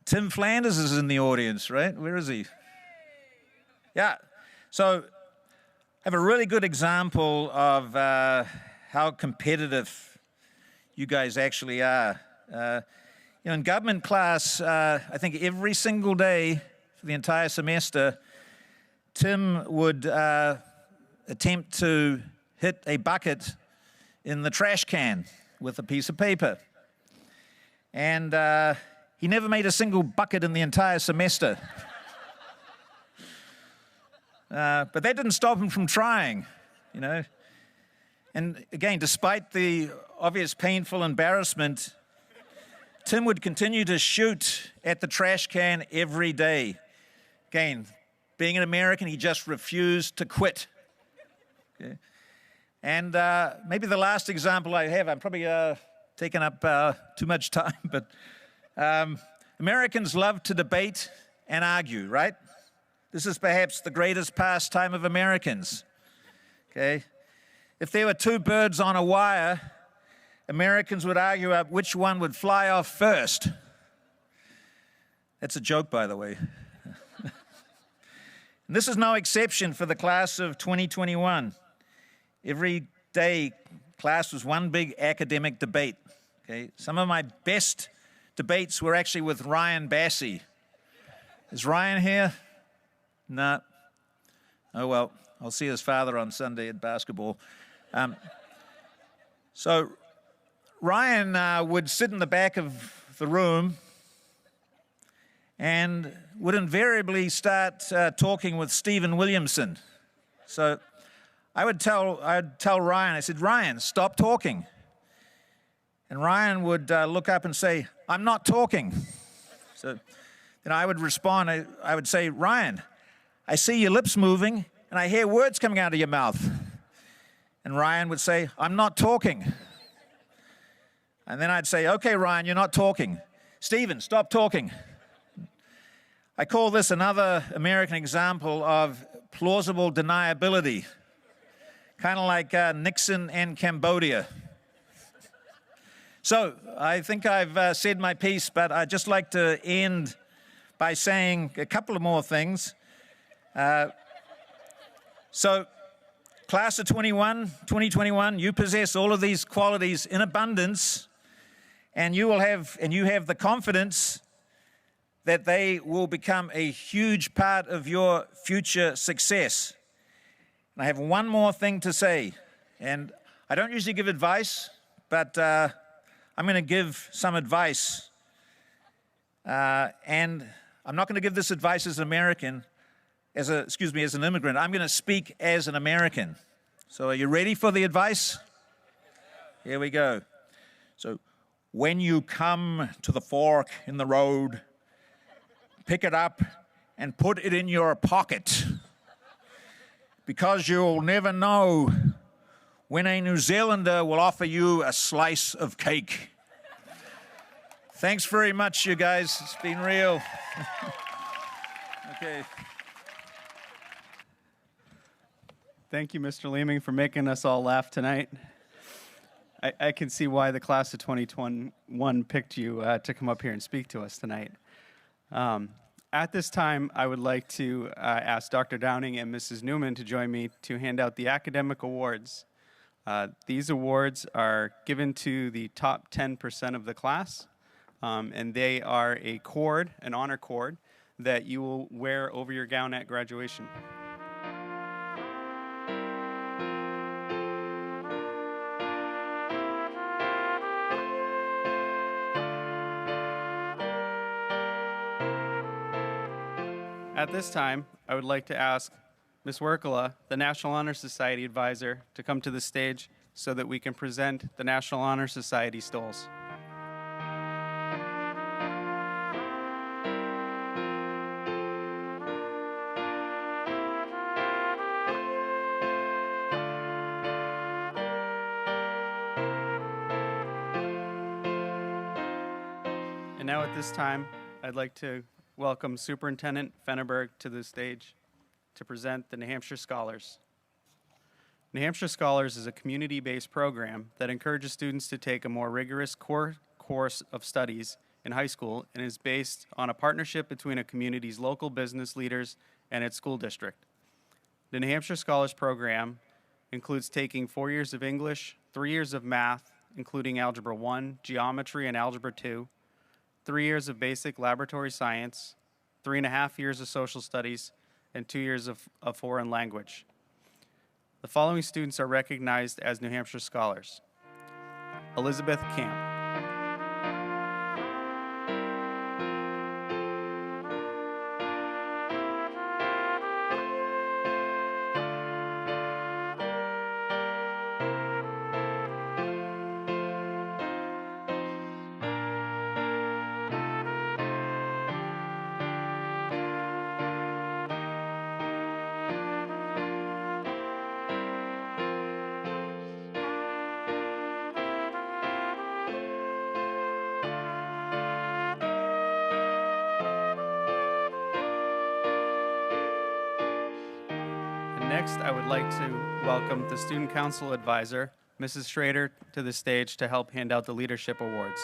Tim Flanders is in the audience, right? Where is he? Yeah. So I have a really good example of how competitive you guys actually are. In government class, I think every single day for the entire semester, Tim would attempt to hit a bucket in the trash can with a piece of paper. And he never made a single bucket in the entire semester. But that didn't stop him from trying, you know. And again, despite the obvious painful embarrassment, Tim would continue to shoot at the trash can every day. Again, being an American, he just refused to quit. Okay. And maybe the last example I have, I'm probably taking up too much time, but Americans love to debate and argue, right? This is perhaps the greatest pastime of Americans. Okay? If there were two birds on a wire, Americans would argue about which one would fly off first. That's a joke, by the way. And this is no exception for the class of 2021. Every day, class was one big academic debate. Okay, some of my best debates were actually with Ryan Bassey. Is Ryan here? No. Oh well, I'll see his father on Sunday at basketball. So Ryan would sit in the back of the room and would invariably start talking with Stephen Williamson. So I'd tell Ryan, I said, Ryan, stop talking. And Ryan would look up and say, I'm not talking. So then I would respond, I would say, Ryan, I see your lips moving and I hear words coming out of your mouth. And Ryan would say, I'm not talking. And then I'd say, okay, Ryan, you're not talking. Stephen, stop talking. I call this another American example of plausible deniability, kind of like Nixon and Cambodia. So I think I've said my piece, but I'd just like to end by saying a couple of more things. So class of 2021, you possess all of these qualities in abundance, and you have the confidence that they will become a huge part of your future success. And I have one more thing to say, and I don't usually give advice, but I'm going to give some advice. And I'm not going to give this advice as an American, as an immigrant. I'm going to speak as an American. So are you ready for the advice? Here we go. So when you come to the fork in the road, pick it up and put it in your pocket, because you'll never know when a New Zealander will offer you a slice of cake. Thanks very much, you guys. It's been real. Okay. Thank you, Mr. Leeming, for making us all laugh tonight. I can see why the class of 2021 picked you to come up here and speak to us tonight. At this time, I would like to ask Dr. Downing and Mrs. Newman to join me to hand out the academic awards. These awards are given to the top 10% of the class, and they are a cord, an honor cord, that you will wear over your gown at graduation. At this time, I would like to ask Ms. Werkela, the National Honor Society advisor, to come to the stage so that we can present the National Honor Society stoles. And now at this time, I'd like to welcome Superintendent Fenneberg to the stage to present the New Hampshire Scholars. New Hampshire Scholars is a community-based program that encourages students to take a more rigorous core course of studies in high school and is based on a partnership between a community's local business leaders and its school district. The New Hampshire Scholars program includes taking 4 years of English, 3 years of math, including Algebra 1, Geometry, and Algebra 2, 3 years of basic laboratory science, 3.5 years of social studies, and 2 years of foreign language. The following students are recognized as New Hampshire Scholars: Elizabeth Camp, Next, I would like to welcome the Student Council Advisor, Mrs. Schrader, to the stage to help hand out the Leadership Awards.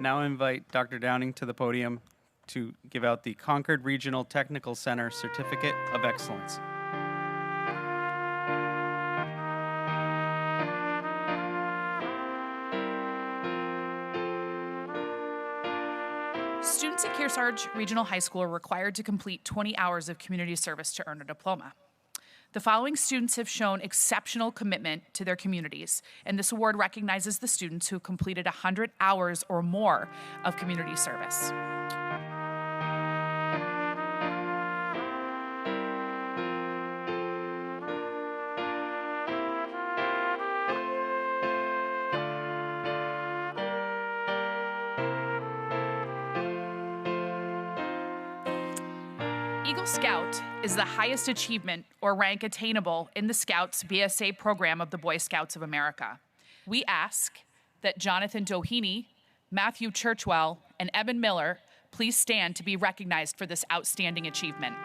now invite Dr. Downing to the podium to give out the Concord Regional Technical Center Certificate of Excellence. Students at Kearsarge Regional High School are required to complete 20 hours of community service to earn a diploma. The following students have shown exceptional commitment to their communities, and this award recognizes the students who have completed 100 hours or more of community service. Eagle Scout is the highest achievement or rank attainable in the Scouts BSA program of the Boy Scouts of America. We ask that Jonathan Doheny, Matthew Churchwell, and Evan Miller please stand to be recognized for this outstanding achievement.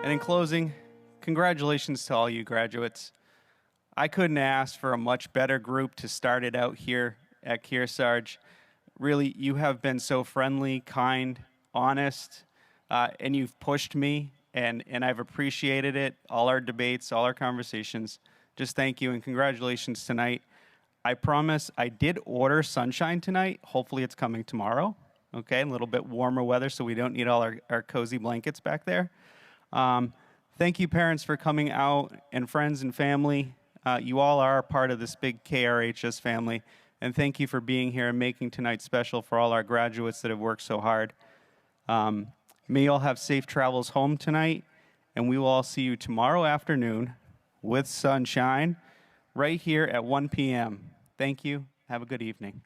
And in closing, congratulations to all you graduates. I couldn't ask for a much better group to start it out here at Kearsarge. Really, you have been so friendly, kind, honest, and you've pushed me, and I've appreciated it, all our debates, all our conversations. Just thank you, and congratulations tonight. I promise I did order sunshine tonight. Hopefully it's coming tomorrow, okay? A little bit warmer weather, so we don't need all our cozy blankets back there. Thank you, parents, for coming out, and friends and family. You all are a part of this big KRHS family, and thank you for being here and making tonight special for all our graduates that have worked so hard. May you all have safe travels home tonight, and we will all see you tomorrow afternoon with sunshine right here at 1 p.m. Thank you. Have a good evening.